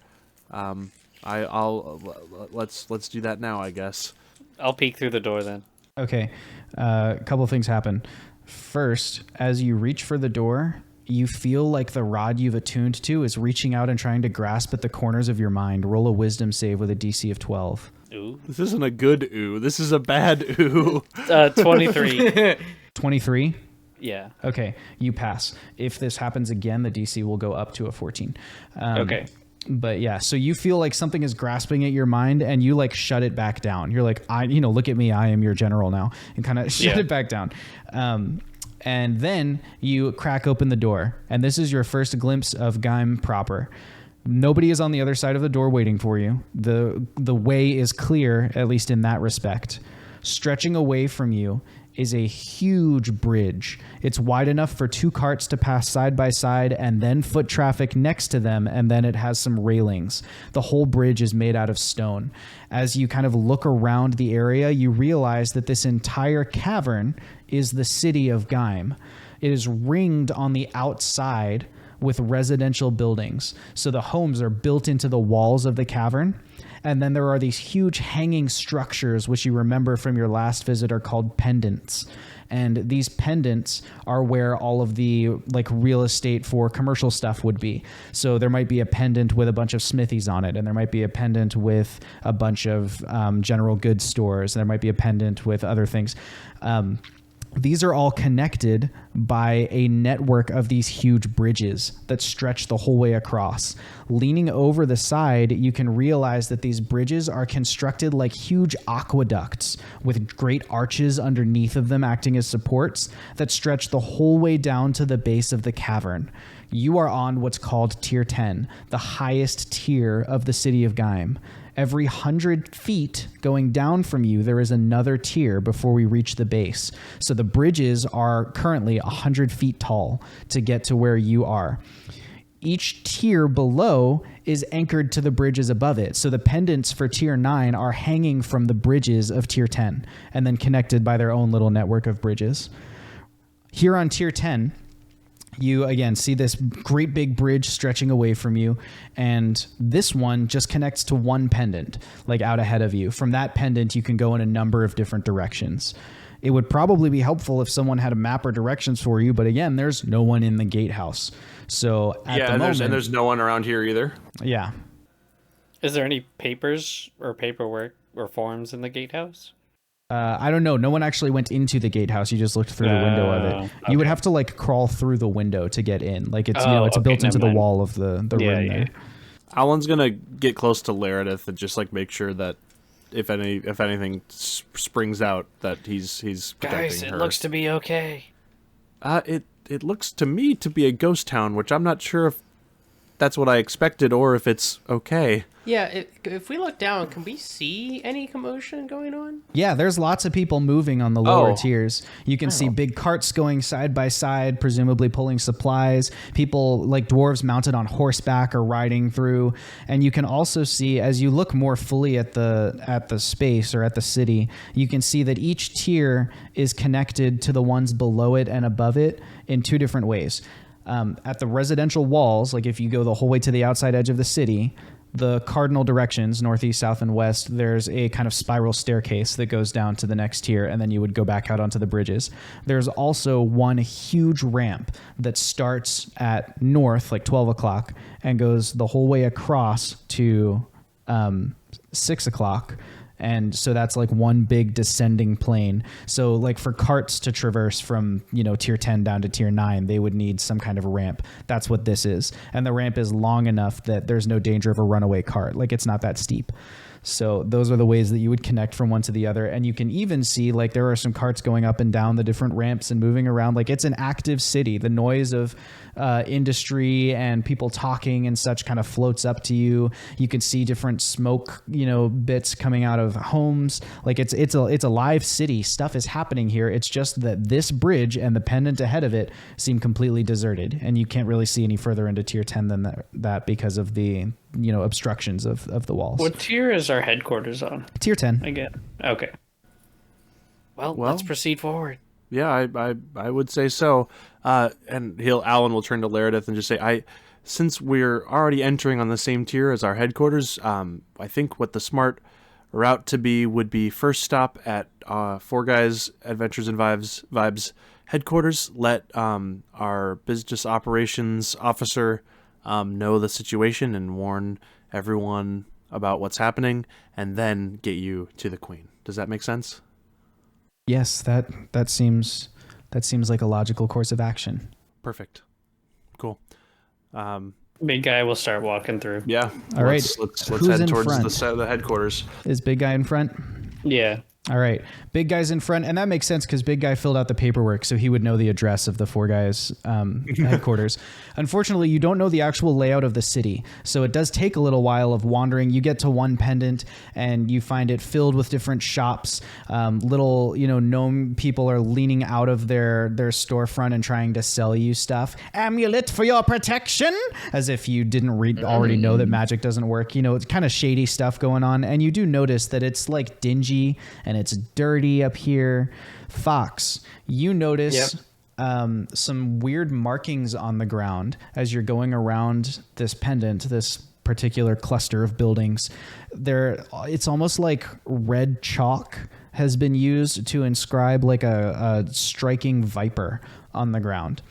let's do that now, I guess. I'll peek through the door then. Okay, a couple things happen. First, as you reach for the door, you feel like the rod you've attuned to is reaching out and trying to grasp at the corners of your mind. Roll a wisdom save with a DC of 12. Ooh. This isn't a good ooh. This is a bad ooh. 23. 23? Yeah. Okay, you pass. If this happens again, the DC will go up to a 14. Okay. But yeah, so you feel like something is grasping at your mind and you like shut it back down. You're like, look at me, I am your general now, and kind of shut it back down. And then you crack open the door, and this is your first glimpse of Gaim proper. Nobody is on the other side of the door waiting for you. The way is clear, at least in that respect. Stretching away from you is a huge bridge. It's wide enough for 2 carts to pass side by side and then foot traffic next to them, and then it has some railings. The whole bridge is made out of stone. As you kind of look around the area, you realize that this entire cavern is the city of Gaim. It is ringed on the outside with residential buildings. So the homes are built into the walls of the cavern. And then there are these huge hanging structures, which you remember from your last visit are called pendants. And these pendants are where all of the like real estate for commercial stuff would be. So there might be a pendant with a bunch of smithies on it, and there might be a pendant with a bunch of general goods stores, and there might be a pendant with other things. These are all connected by a network of these huge bridges that stretch the whole way across. Leaning over the side, you can realize that these bridges are constructed like huge aqueducts with great arches underneath of them acting as supports that stretch the whole way down to the base of the cavern. You are on what's called Tier 10, the highest tier of the city of Gaim. Every 100 feet going down from you, there is another tier before we reach the base. So the bridges are currently 100 feet tall to get to where you are. Each tier below is anchored to the bridges above it. So the pendants for Tier 9 are hanging from the bridges of Tier 10 and then connected by their own little network of bridges. Here on Tier 10, you again see this great big bridge stretching away from you, and this one just connects to one pendant, like out ahead of you. From that pendant, you can go in a number of different directions. It would probably be helpful if someone had a map or directions for you, but again, there's no one in the gatehouse. So at the moment, and there's no one around here either. Yeah. Is there any papers or paperwork or forms in the gatehouse? I don't know. No one actually went into the gatehouse. You just looked through the window of it. Okay. You would have to like crawl through the window to get in. Like it's it's built into the wall of the room there. Alan's gonna get close to Laredith and just like make sure that if anything springs out that he's protecting Guys, it her. looks to be okay. It looks to me to be a ghost town, which I'm not sure if that's what I expected or if it's okay. Yeah, if we look down, can we see any commotion going on? Yeah, there's lots of people moving on the lower Oh. tiers. You can see big carts going side by side, presumably pulling supplies. People like dwarves mounted on horseback are riding through. And you can also see, as you look more fully at the space or at the city, you can see that each tier is connected to the ones below it and above it in 2 different ways. At the residential walls, like if you go the whole way to the outside edge of the city, the cardinal directions, northeast, south, and west, there's a kind of spiral staircase that goes down to the next tier, and then you would go back out onto the bridges. There's also one huge ramp that starts at north, like 12 o'clock, and goes the whole way across to 6 o'clock. And so that's like one big descending plane. So like for carts to traverse from, tier 10 down to tier 9, they would need some kind of ramp. That's what this is. And the ramp is long enough that there's no danger of a runaway cart. Like it's not that steep. So those are the ways that you would connect from one to the other. And you can even see like there are some carts going up and down the different ramps and moving around. Like it's an active city. The noise of industry and people talking and such kind of floats up to you. You can see different smoke, bits coming out of homes. Like it's a live city. Stuff is happening here. It's just that this bridge and the pendant ahead of it seem completely deserted, and you can't really see any further into tier 10 than that because of the obstructions of the walls. What tier is our headquarters on? Tier 10 again? Okay. Well, let's proceed forward. Yeah, I would say so. And Alan will turn to Laredith and just say, since we're already entering on the same tier as our headquarters, I think what the smart route to be would be first stop at Four Guys Adventures and Vibes headquarters. Let our business operations officer know the situation and warn everyone about what's happening, and then get you to the Queen. Does that make sense? Yes, that seems like a logical course of action. Perfect. Cool. Big guy will start walking through. Yeah. All right. Let's Who's head in towards front? the headquarters. Is Big Guy in front? Yeah. All right. Big Guy's in front, and that makes sense because Big Guy filled out the paperwork, so he would know the address of the Four Guys headquarters. Unfortunately, you don't know the actual layout of the city, so it does take a little while of wandering. You get to one pendant, and you find it filled with different shops. Little, gnome people are leaning out of their storefront and trying to sell you stuff. Amulet for your protection, as if you didn't already know that magic doesn't work. It's kind of shady stuff going on, and you do notice that it's like dingy and it's dirty up here. Fox, you notice some weird markings on the ground as you're going around this pendant, this particular cluster of buildings. It's almost like red chalk has been used to inscribe like a striking viper on the ground.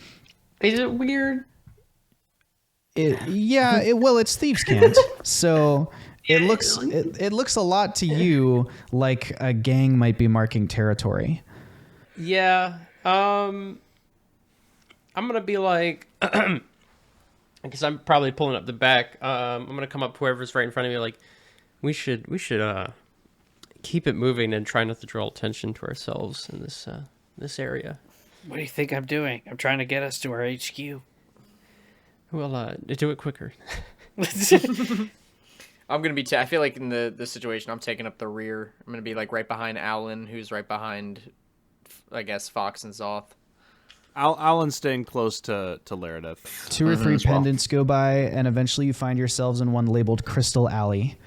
Is it weird? It's thieves' cant. So it looks a lot to you like a gang might be marking territory. Yeah. I'm gonna be like, because I'm probably pulling up the back. I'm gonna come up whoever's right in front of me. Like, we should keep it moving and try not to draw attention to ourselves in this area. What do you think I'm doing? I'm trying to get us to our HQ. Well, do it quicker. I'm gonna be. I feel like in the situation, I'm taking up the rear. I'm gonna be like right behind Alan, who's right behind, I guess, Fox and Zoth. Alan's staying close to Laredith. 2 or 3 pendants go by, and eventually you find yourselves in one labeled Crystal Alley.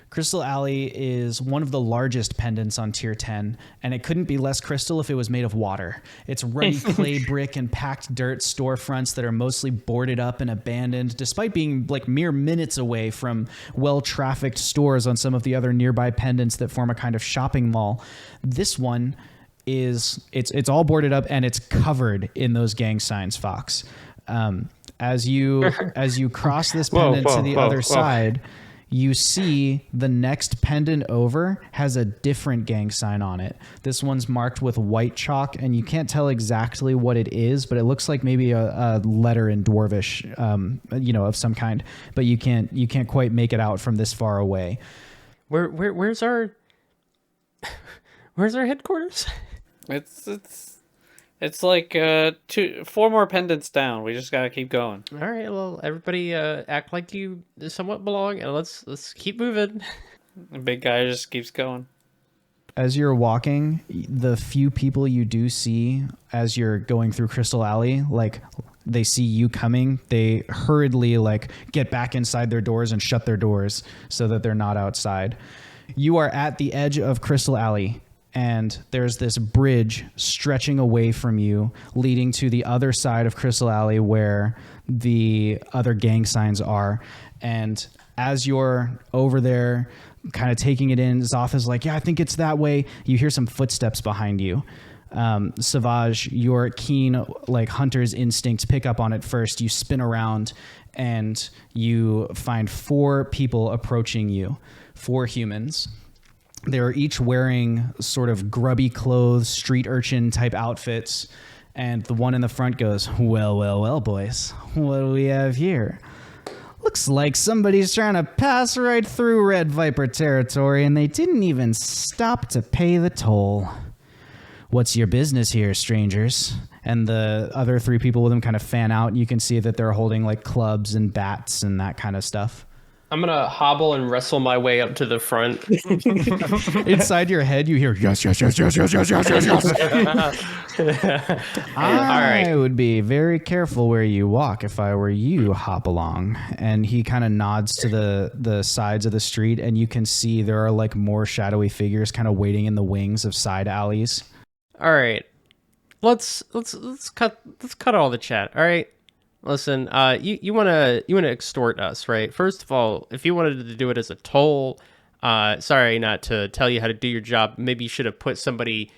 Crystal Alley is one of the largest pendants on tier 10, and it couldn't be less crystal if it was made of water. It's ruddy clay brick and packed dirt storefronts that are mostly boarded up and abandoned, despite being like mere minutes away from well-trafficked stores on some of the other nearby pendants that form a kind of shopping mall. This one it's all boarded up, and it's covered in those gang signs, Fox. As you cross this pendant to the other side, you see the next pendant over has a different gang sign on it. This one's marked with white chalk, and you can't tell exactly what it is, but it looks like maybe a letter in Dwarvish, of some kind. But you can't quite make it out from this far away. Where's our headquarters? It's like 4 more pendants down. We just gotta keep going. All right, well, everybody act like you somewhat belong, and let's keep moving. The big guy just keeps going. As you're walking, the few people you do see as you're going through Crystal Alley, like they see you coming, they hurriedly like get back inside their doors and shut their doors so that they're not outside. You are at the edge of Crystal Alley, and there's this bridge stretching away from you, leading to the other side of Crystal Alley where the other gang signs are. And as you're over there, kind of taking it in, Zoth is like, yeah, I think it's that way. You hear some footsteps behind you. Savage, your keen like hunter's instincts pick up on it first. You spin around and you find 4 people approaching you, 4 humans. They're each wearing sort of grubby clothes, street urchin type outfits. And the one in the front goes, well, boys, what do we have here? Looks like somebody's trying to pass right through Red Viper territory, and they didn't even stop to pay the toll. What's your business here, strangers? And the other 3 people with them kind of fan out, and you can see that they're holding like clubs and bats and that kind of stuff. I'm gonna hobble and wrestle my way up to the front. Inside your head, you hear yes, yes, yes, yes, yes, yes, yes, yes, yes. I would be very careful where you walk if I were you, Hopalong. And he kind of nods to the sides of the street, and you can see there are like more shadowy figures kind of waiting in the wings of side alleys. All right, let's cut all the chat. All right. Listen, you wanna extort us, right? First of all, if you wanted to do it as a toll, sorry not to tell you how to do your job. Maybe you should have put somebody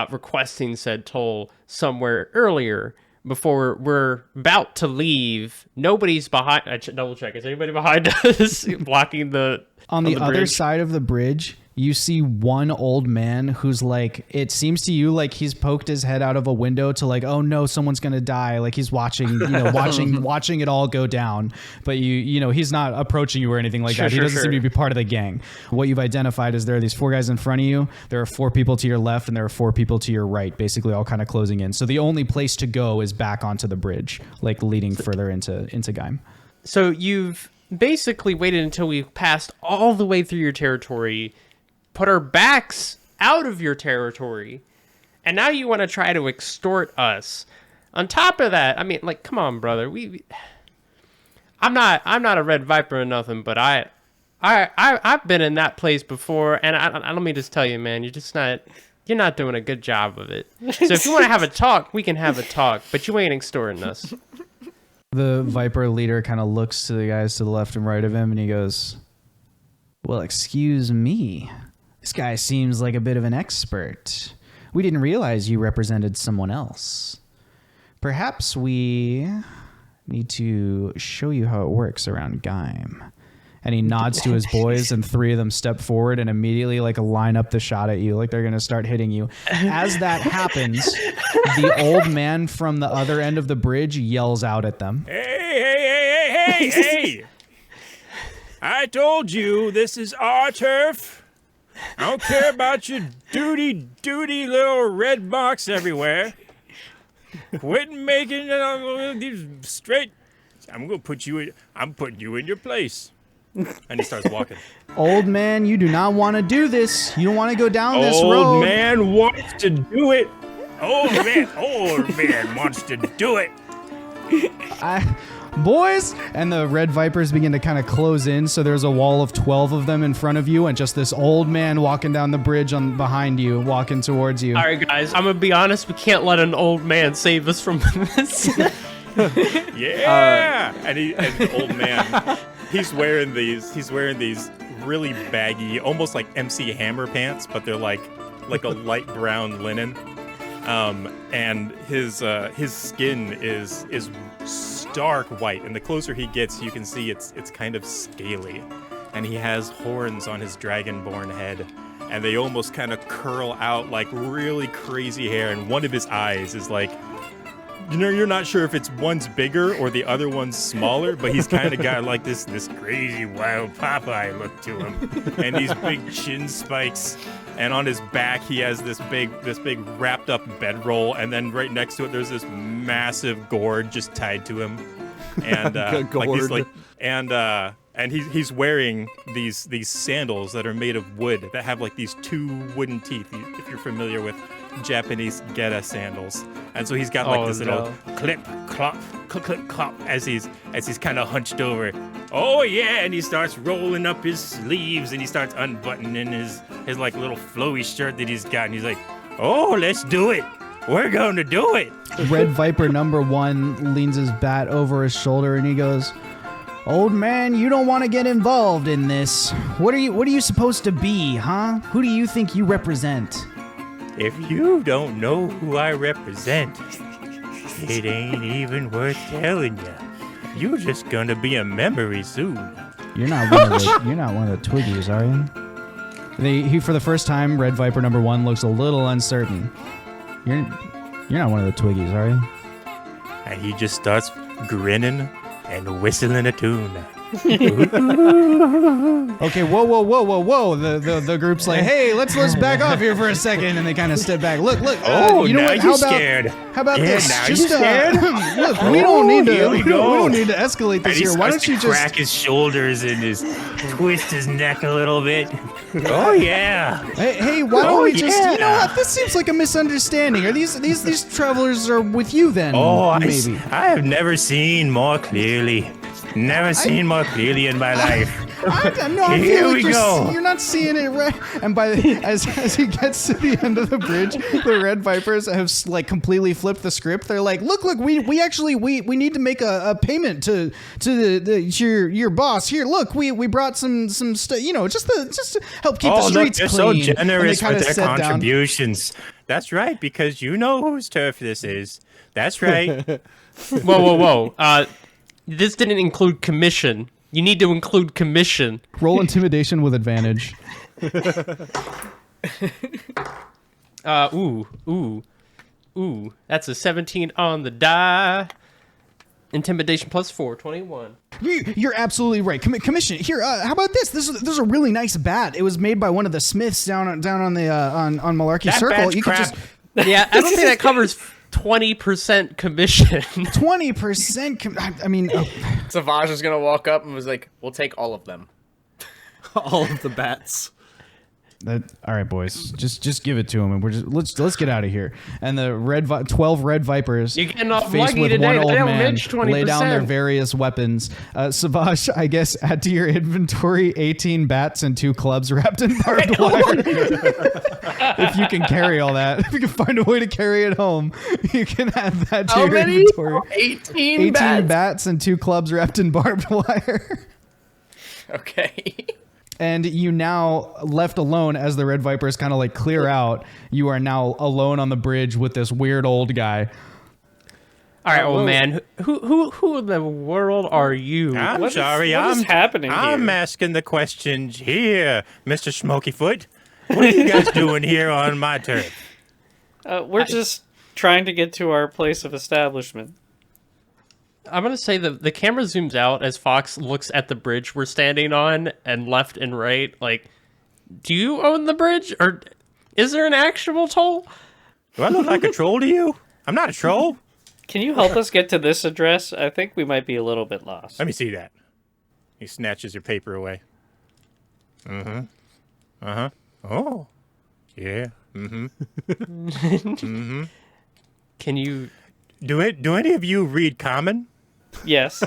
requesting said toll somewhere earlier before we're about to leave. Nobody's behind. Double check. Is anybody behind us blocking the on the other bridge? Side of the bridge? You see one old man who's like, it seems to you like he's poked his head out of a window to like, oh no, someone's gonna die. Like he's watching, watching it all go down. But he's not approaching you or anything like that. He doesn't seem to be part of the gang. What you've identified is there are these 4 guys in front of you. There are 4 people to your left, and there are 4 people to your right, basically all kind of closing in. So the only place to go is back onto the bridge, like leading further into Geim. So you've basically waited until we passed all the way through your territory, put our backs out of your territory, and now you want to try to extort us. On top of that, I mean, like, come on, brother. I'm not a Red Viper or nothing, but I've been in that place before, and I let me just tell you, man, you're not doing a good job of it. So if you want to have a talk, we can have a talk, but you ain't extorting us. The Viper leader kind of looks to the guys to the left and right of him, and he goes, well, excuse me. This guy seems like a bit of an expert. We didn't realize you represented someone else. Perhaps we need to show you how it works around Geim. And he nods to his boys, and 3 of them step forward and immediately like line up the shot at you, like they're going to start hitting you. As that happens, the old man from the other end of the bridge yells out at them. Hey! I told you this is our turf. I don't care about your duty little red box everywhere. Quit making these straight. I'm putting you in your place. And he starts walking. Old man, you do not want to do this. You don't want to go down this road. Old man wants to do it. Old man wants to do it. Boys, and the Red Vipers begin to kind of close in, so there's a wall of 12 of them in front of you, and just this old man walking down the bridge behind you, walking towards you. All right, guys, I'm gonna be honest, we can't let an old man save us from this. Yeah, and the old man, he's wearing these really baggy, almost like MC Hammer pants, but they're like a light brown linen. And his skin is stark white, and the closer he gets, you can see it's kind of scaly, and he has horns on his dragonborn head, and they almost kind of curl out like really crazy hair, and one of his eyes is like, you're not sure if it's one's bigger or the other one's smaller, but he's kind of got like this crazy wild Popeye look to him, and these big chin spikes. And on his back, he has this big wrapped up bedroll, and then right next to it, there's this massive gourd just tied to him, and he's wearing these sandals that are made of wood that have like these 2 wooden teeth. If you're familiar with Japanese Geta sandals, and so he's got like this little clip clop as he's kind of hunched over. Oh yeah, and he starts rolling up his sleeves, and he starts unbuttoning his like little flowy shirt that he's got, and he's like, oh, let's do it. We're going to do it. Red Viper number 1 leans his bat over his shoulder, and he goes, old man, you don't want to get involved in this. What are you supposed to be, huh? Who do you think you represent? If you don't know who I represent, it ain't even worth telling you. You're just gonna be a memory soon. You're not one of the Twiggies, are you? He for the first time, Red Viper number 1 looks a little uncertain. You're not one of the Twiggies, are you? And he just starts grinning and whistling a tune. Okay, whoa. The group's like, hey, let's back off here for a second, and they kind of step back. Look, you know now what? you're scared. How about Yeah, this? now Just you're scared. look, we don't need to. here we We don't go. need to escalate this here. Why don't you just? crack his shoulders and just twist his neck a little bit? Oh yeah. Hey, why don't Oh, we just? You know yeah. what? This seems like a misunderstanding. Are these travelers are with you then? Oh, maybe. I have never seen more clearly. Never seen more clearly in my life. No, I Here feel we like go. you're not seeing it right. And as he gets to the end of the bridge, the Red Vipers have like completely flipped the script. They're like, look, we actually need to make a payment to your boss. Here, look, we brought some stuff, just to help keep the Oh, look, streets they're so clean. And they generous kinda with their sit down. contributions. That's right, because you know whose turf this is. That's right. Whoa. This didn't include commission. You need to include commission. Roll intimidation with advantage. Ooh. That's a 17 on the die. Intimidation plus 4, 21. You're absolutely right. Commission here. How about this? This is a really nice bat. It was made by one of the smiths down on the on Malarkey That Circle. bat's You could crap. just Yeah, I don't think that covers 20% commission. 20%. I mean, Savage is gonna walk up and was like, "We'll take all of them." All of the bats. all right, boys. Just give it to him, and let's get out of here. And the 12 red vipers, You're getting off faced lucky with today. one old They'll man, mitch lay down their 20%. various weapons. Savage, I guess, add to your inventory 18 bats and 2 clubs wrapped in barbed wire. If you can carry all that, if you can find a way to carry it home, you can add that to How your many? inventory. 18 bats and 2 clubs wrapped in barbed wire. Okay. And you now left alone as the Red Vipers kind of like clear out. You are now alone on the bridge with this weird old guy. All right, old man. Who in the world are you? I'm What is- sorry. what is happening I'm here? asking the questions here, Mr. Smokyfoot. What are you guys doing here on my turf? We're just trying to get to our place of establishment. I'm going to say the camera zooms out as Fox looks at the bridge we're standing on and left and right. Like, do you own the bridge? Or is there an actual toll? Do I look like a troll to you? I'm not a troll. Can you help us get to this address? I think we might be a little bit lost. Let me see that. He snatches your paper away. Oh. Yeah. Can Can you... you Do any of you read common? Yes.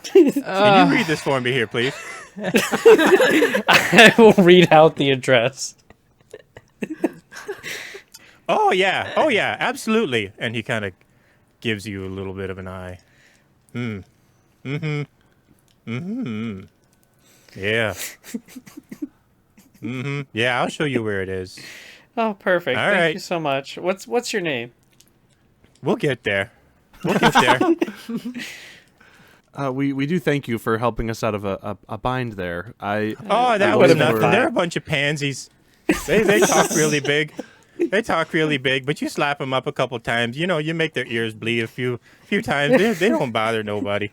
Can you read this for me here, please? I will read out the address. Oh yeah, absolutely. And he kind of gives you a little bit of an eye. Yeah. Yeah, I'll show you where it is. Oh, perfect. All Thank right. you so much. What's your name? We'll get there. We'll get there. We do thank you for helping us out of a bind there. Oh, that I was would've nothing. never- They're a bunch of pansies. They talk really big. They talk really big, but you slap them up a couple times. You know, you make their ears bleed a few times. They don't bother nobody.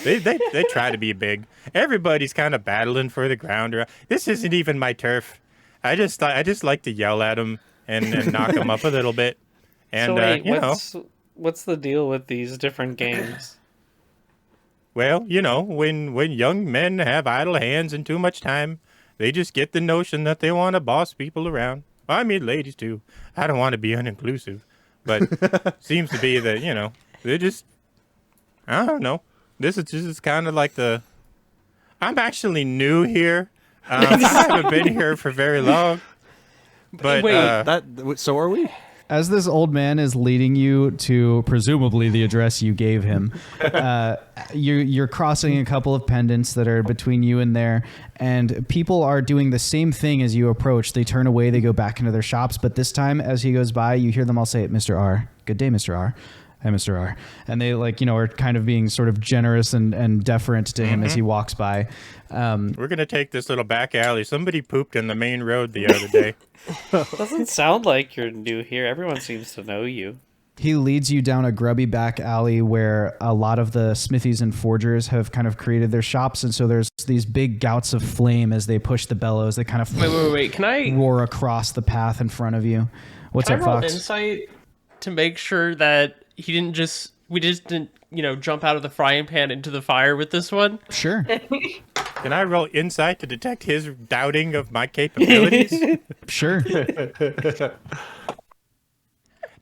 They try to be big. Everybody's kind of battling for the ground. This isn't even my turf. I just like to yell at them and knock them up a little bit. And So wait, you know, what's the deal with these different games? well, you know, when young men have idle hands and too much time, they just get the notion that they want to boss people around. I mean, ladies too. I don't want to be uninclusive, but seems to be that, you know, they're just, I don't know. This is kind of like I'm actually new here. I haven't been here for very long. But Wait. So are we. As this old man is leading you to presumably the address you gave him, you're crossing a couple of pendants that are between you and there, and people are doing the same thing as you approach. They turn away, they go back into their shops, but this time as he goes by, you hear them all say, "Mr. R. Good day, Mr. R. Hi, Mr. R." And they are kind of being sort of generous and deferent to him as he walks by. we're going to take this little back alley. Somebody pooped in the main road the other day. Doesn't sound like you're new here. Everyone seems to know you. He leads you down a grubby back alley where a lot of the smithies and forgers have kind of created their shops, and so there's these big gouts of flame as they push the bellows. They kind of Wait. Can I roar across the path in front of you. What's can up, I roll Fox? insight to make sure that we just didn't jump out of the frying pan into the fire with this one? Sure. Can I roll insight to detect his doubting of my capabilities? Sure.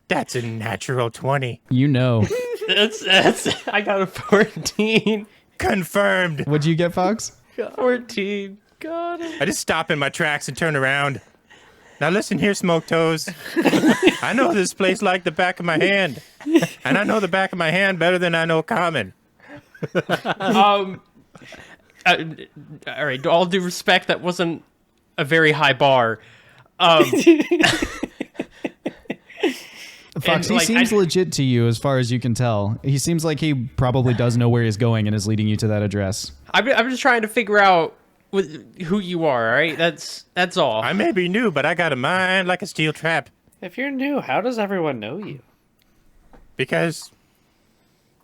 That's a natural 20. You know. That's I got a 14. Confirmed. What'd you get, Fox? 14. God. I just stop in my tracks and turn around. Now listen here, Smoke Toes. I know this place like the back of my hand. And I know the back of my hand better than I know common. All right, all due respect, that wasn't a very high bar. Fox, he like, seems legit to you as far as you can tell. He seems like he probably does know where he's going and is leading you to that address. I'm just trying to figure out who you are, all right? That's all. I may be new, but I got a mind like a steel trap. If you're new, how does everyone know you? Because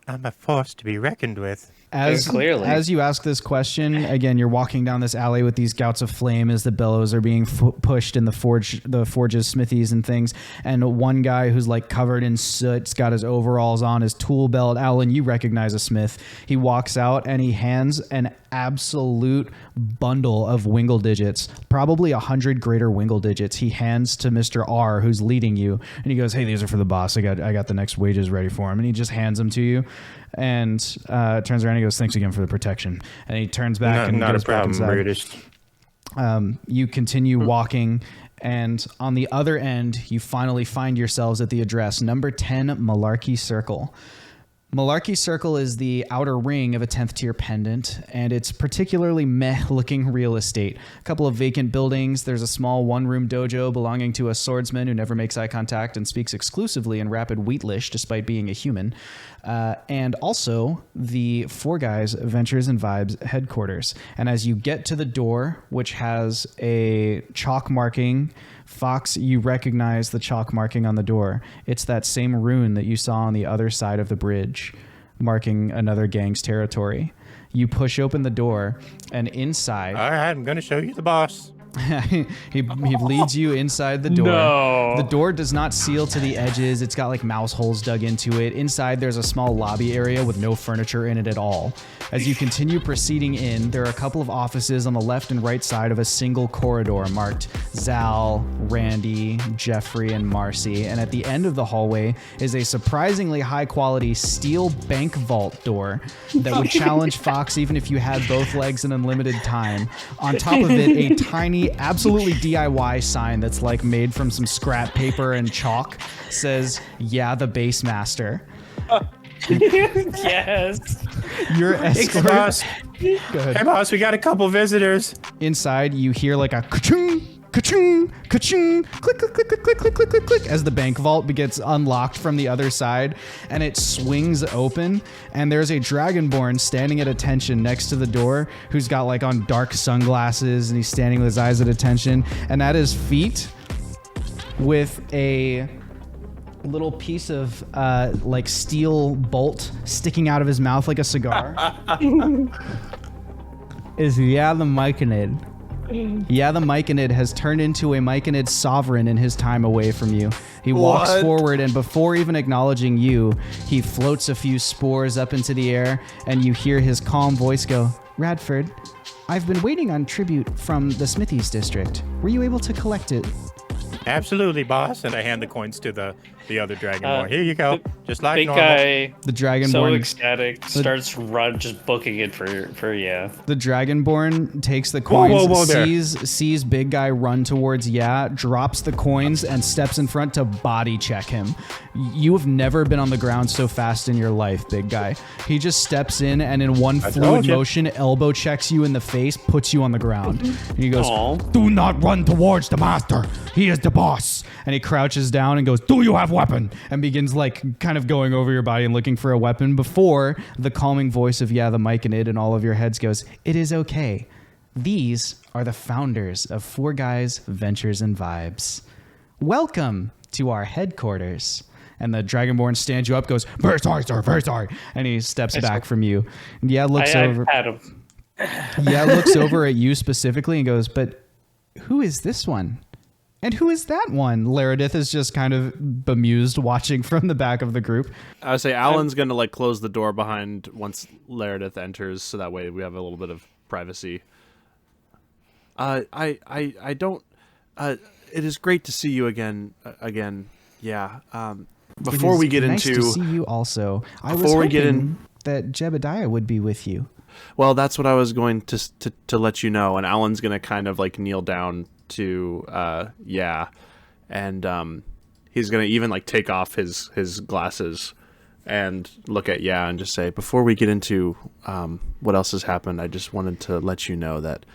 I'm a force to be reckoned with. Clearly. As you ask this question, again, you're walking down this alley with these gouts of flame as the bellows are being pushed in the forge's smithies and things. And one guy who's like covered in soot's got his overalls on, his tool belt. Alan, you recognize a smith. He walks out and he hands an absolute bundle of wingle digits, probably 100 greater wingle digits. He hands to Mr. R, who's leading you, and he goes, "Hey, these are for the boss. I got the next wages ready for him." And he just hands them to you, and turns around and he goes, "Thanks again for the protection." And he turns back and not goes a problem, back inside. Rudist. You continue walking, and on the other end, you finally find yourselves at the address, number 10 Malarkey Circle. Malarkey Circle is the outer ring of a 10th tier pendant, and it's particularly meh-looking real estate. A couple of vacant buildings. There's a small one-room dojo belonging to a swordsman who never makes eye contact and speaks exclusively in rapid Wheatlish despite being a human. And also the Four Guys Ventures and Vibes headquarters. And as you get to the door, which has a chalk marking, Fox, you recognize the chalk marking on the door. It's that same rune that you saw on the other side of the bridge, marking another gang's territory. You push open the door, and inside... All right, I'm going to show you the boss. he leads you inside the door. No. The door does not seal to the edges. It's got like mouse holes dug into it. Inside, there's a small lobby area with no furniture in it at all. As you continue proceeding in, there are a couple of offices on the left and right side of a single corridor marked Zal, Randy, Jeffrey, and Marcy. And at the end of the hallway is a surprisingly high-quality steel bank vault door that would challenge Fox even if you had both legs and unlimited time. On top of it, a tiny, absolutely DIY sign that's like made from some scrap paper and chalk says, "Yeah, the base master." Yes. Your Hey, escort. boss. Go ahead. Hey, boss, we got a couple visitors. Inside, you hear like a ka-chung, ka-chung, ka-chung, click, click, click, click, click, click, click, click, click, as the bank vault gets unlocked from the other side, and it swings open, and there's a dragonborn standing at attention next to the door who's got like on dark sunglasses, and he's standing with his eyes at attention, and at his feet, with a little piece of like steel bolt sticking out of his mouth like a cigar, is the Myconid. Yeah, the Myconid has turned into a Myconid sovereign in his time away from you. He walks forward, and before even acknowledging you, he floats a few spores up into the air, and you hear his calm voice go, "Radford, I've been waiting on tribute from the Smithies district. Were you able to collect it?" Absolutely, boss. And I hand the coins to the other dragonborn. Here you go. Just like Big normal. guy, The Dragonborn. so ecstatic, starts just booking it for yeah. The Dragonborn takes the coins, whoa there. sees big guy run towards drops the coins, and steps in front to body check him. You have never been on the ground so fast in your life, big guy. He just steps in and in one fluid told you. motion, elbow checks you in the face, puts you on the ground. And he goes, Aw. Do not run towards the master. He is the boss. and he crouches down and goes, "Do you have weapon?" and begins like kind of going over your body and looking for a weapon before the calming voice of the Myconid in all of your heads goes, "It is okay. These are the founders of Four Guys Ventures and Vibes. Welcome to our headquarters." And the Dragonborn stands you up, goes, very sorry, sir, very sorry. And he steps back from you. And looks over. I had him. Looks over at you specifically and goes, but who is this one? And who is that one? Laredith is just kind of bemused watching from the back of the group. I would say Alan's going to like close the door behind once Laredith enters, so that way we have a little bit of privacy. I don't. It is great to see you again. Yeah. Before we get nice into, to see you also. I was before we hoping get in, that Jebediah would be with you. well, that's what I was going to let you know. And Alan's going to kind of like kneel down to and he's going to even like take off his glasses and look at and just say, before we get into what else has happened, I just wanted to let you know that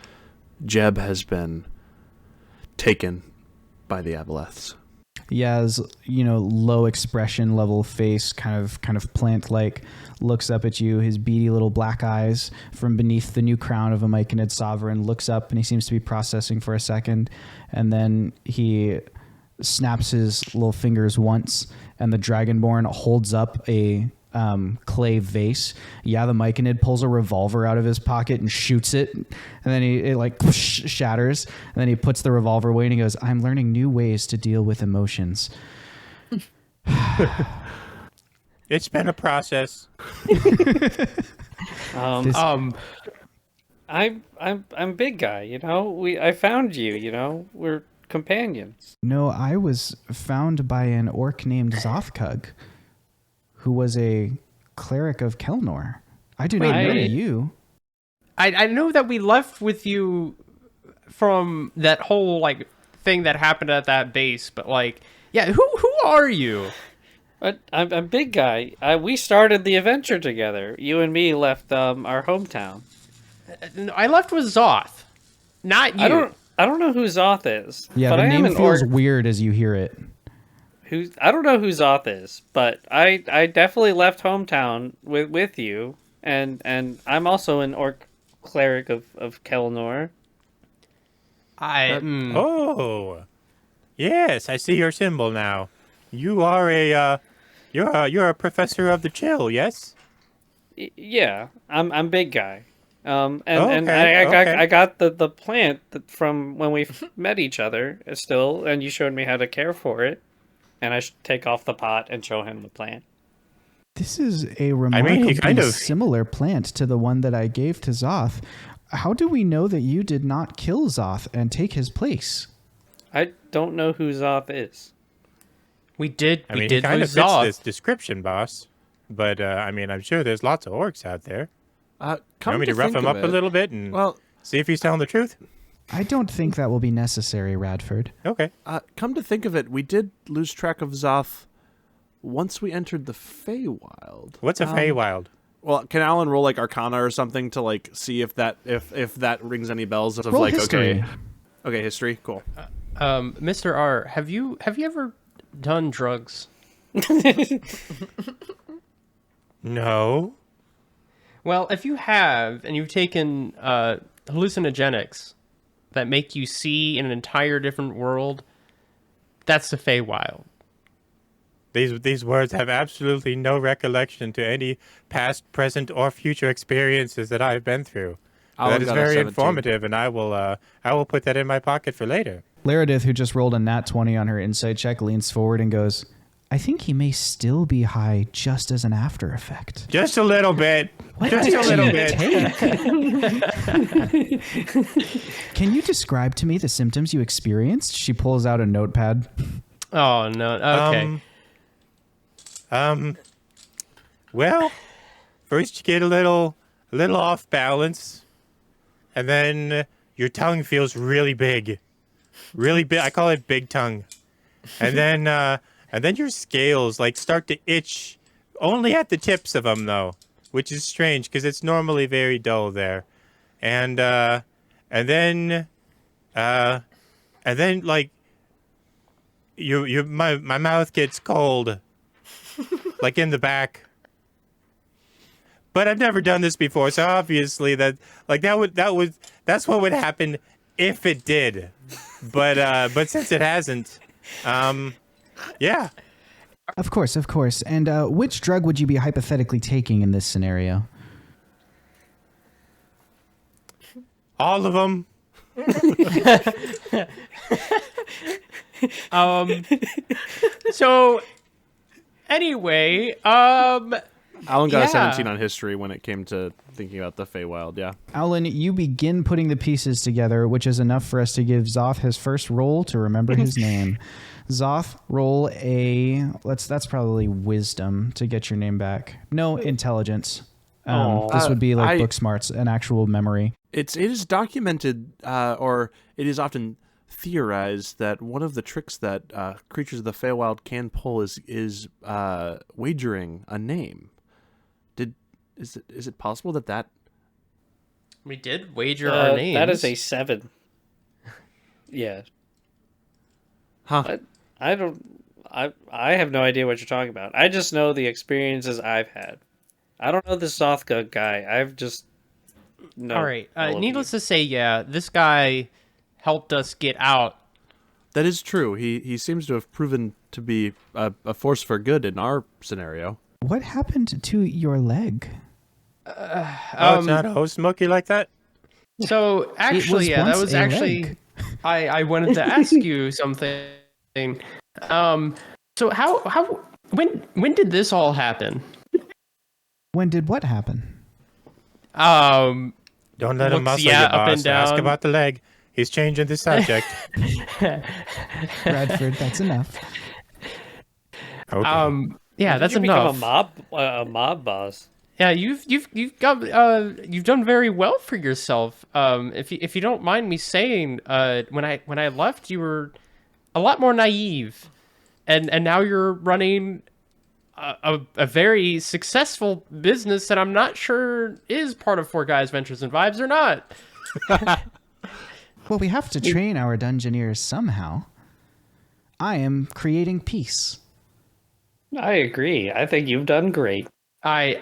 Jeb has been taken by the Aboleths. Yaz, low expression level face, kind of plant-like, looks up at you. His beady little black eyes from beneath the new crown of a Myconid sovereign looks up, and he seems to be processing for a second, and then he snaps his little fingers once, and the Dragonborn holds up a clay vase. The Myconid pulls a revolver out of his pocket and shoots it, and then it like shatters, and then he puts the revolver away and he goes, I'm learning new ways to deal with emotions. It's been a process. I'm big guy, I found you, we're companions. No, I was found by an orc named Zothkug, who was a cleric of Kelnor. I do not know you. I know that we left with you from that whole like thing that happened at that base, but who are you? I'm big guy. We started the adventure together. You and me left our hometown. I left with Zoth, not you. I don't know who Zoth is. Yeah, but the I name am an feels orc. weird as you hear it. I don't know who Zoth is, but I definitely left hometown with you, and I'm also an orc cleric of Kelnor. Oh, yes, I see your symbol now. You are you're a professor of the chill, yes? Yeah, I'm big guy. And Okay. I got the plant from when we met each other still, and you showed me how to care for it. And I should take off the pot and show him the plant. This is a remarkably kind of similar plant to the one that I gave to Zoth. How do we know that you did not kill Zoth and take his place? I don't know who Zoth is. We did he kind of lose fits Zoth. this description, boss. But I'm sure there's lots of orcs out there. You want me to rough him up a little bit and see if he's telling the truth? I don't think that will be necessary, Radford. Okay. Come to think of it, we did lose track of Zoth once we entered the Feywild. What's a Feywild? Well, can Alan roll like Arcana or something to like see if that rings any bells of Roll like history. Okay, history, cool. Mr. R, have you ever done drugs? No. Well, if you have, and you've taken hallucinogenics that make you see in an entire different world, that's the Feywild. These words have absolutely no recollection to any past, present, or future experiences that I've been through. That is very informative, and I will put that in my pocket for later. Laredith, who just rolled a nat 20 on her insight check, leans forward and goes, I think he may still be high just as an after effect. Just a little bit. What Just did a little you bit. Can you describe to me the symptoms you experienced? She pulls out a notepad. Oh, no. Okay. Well, first you get a little off balance, and then your tongue feels really big. Really big. I call it big tongue. And then your scales like start to itch, only at the tips of them though, which is strange because it's normally very dull there. And then like my mouth gets cold, like in the back. But I've never done this before, so obviously that's what would happen if it did. But since it hasn't, yeah. Of course, of course. And which drug would you be hypothetically taking in this scenario? All of them. So anyway, Alan got Yeah. a 17 on history when it came to thinking about the Feywild, yeah. Alan, you begin putting the pieces together, which is enough for us to give Zoth his first roll to remember his name. Zoth, roll a... that's probably wisdom to get your name back. No, intelligence. This would be like book smarts, an actual memory. It is documented, or it is often theorized that one of the tricks that creatures of the Feywild can pull is wagering a name. Is it possible that we did wager our names. That is a 7. Yeah. Huh? I have no idea what you're talking about. I just know the experiences I've had. I don't know this Zothka guy. I've just no. All right. Needless to say, yeah, this guy helped us get out. That is true. He seems to have proven to be a force for good in our scenario. What happened to your leg? It's not a host monkey like that? So actually, yeah, that once was a actually leg. I wanted to ask you something. So how when did this all happen? When did what happen? Don't let him looks, muscle yeah, you, up boss. and Ask down. about the leg. He's changing the subject. Bradford, that's enough. Okay. Yeah, that's you enough. become a mob boss. Yeah, you've done very well for yourself. If you don't mind me saying, when I left, you were a lot more naive, and now you're running a very successful business that I'm not sure is part of Four Guys Ventures and Vibes or not. Well, we have to train our Dungeoneers somehow. I am creating peace. I agree. I think you've done great. I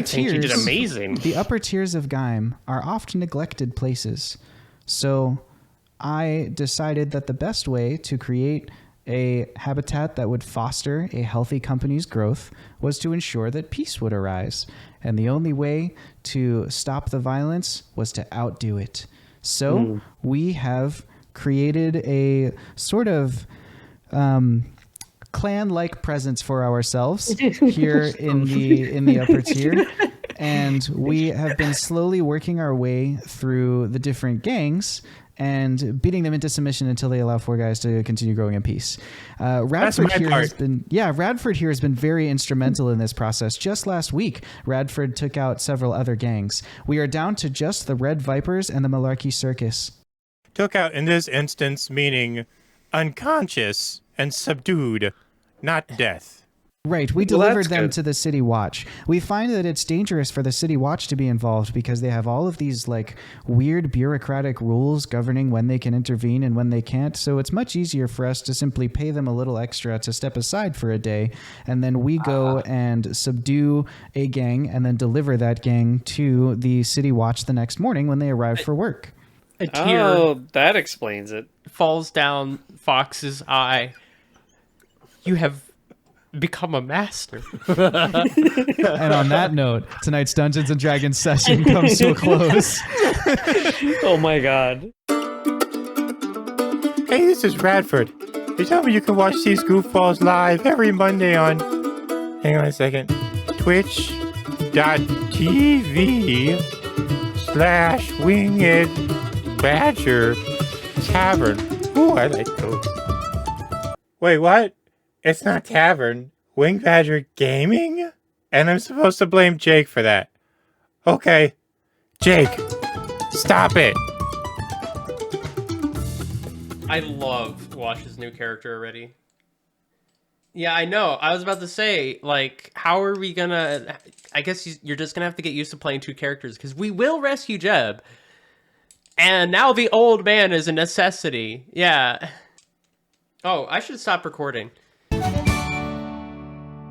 think you did amazing. The upper tiers of Gaim are oft neglected places. So I decided that the best way to create a habitat that would foster a healthy company's growth was to ensure that peace would arise. And the only way to stop the violence was to outdo it. So we have created a sort of clan-like presence for ourselves here in the upper tier. And we have been slowly working our way through the different gangs and beating them into submission until they allow Four Guys to continue growing in peace. Radford here has been very instrumental in this process. Just last week, Radford took out several other gangs. We are down to just the Red Vipers and the Malarkey Circus. Took out in this instance meaning unconscious and subdued, not death. Right, we delivered them to the City Watch. We find that it's dangerous for the City Watch to be involved because they have all of these like weird bureaucratic rules governing when they can intervene and when they can't. So it's much easier for us to simply pay them a little extra to step aside for a day, and then we go and subdue a gang and then deliver that gang to the City Watch the next morning when they arrive for work. A tear Oh, that explains it. falls down Fox's eye. You have become a master. And on that note, tonight's Dungeons and Dragons session comes to a close. Oh my god. Hey, this is Radford. They tell me you can watch these goofballs live every Monday on... Hang on a second. Twitch.tv/Winged Badger Tavern. Ooh, I like those. Wait, what? It's not Tavern. Winged Badger Gaming? And I'm supposed to blame Jake for that. Okay. Jake, stop it. I love Wash's new character already. Yeah, I know. I was about to say, like, how are we gonna... I guess you're just gonna have to get used to playing two characters, because we will rescue Jeb. And now the old man is a necessity. Yeah. Oh, I should stop recording.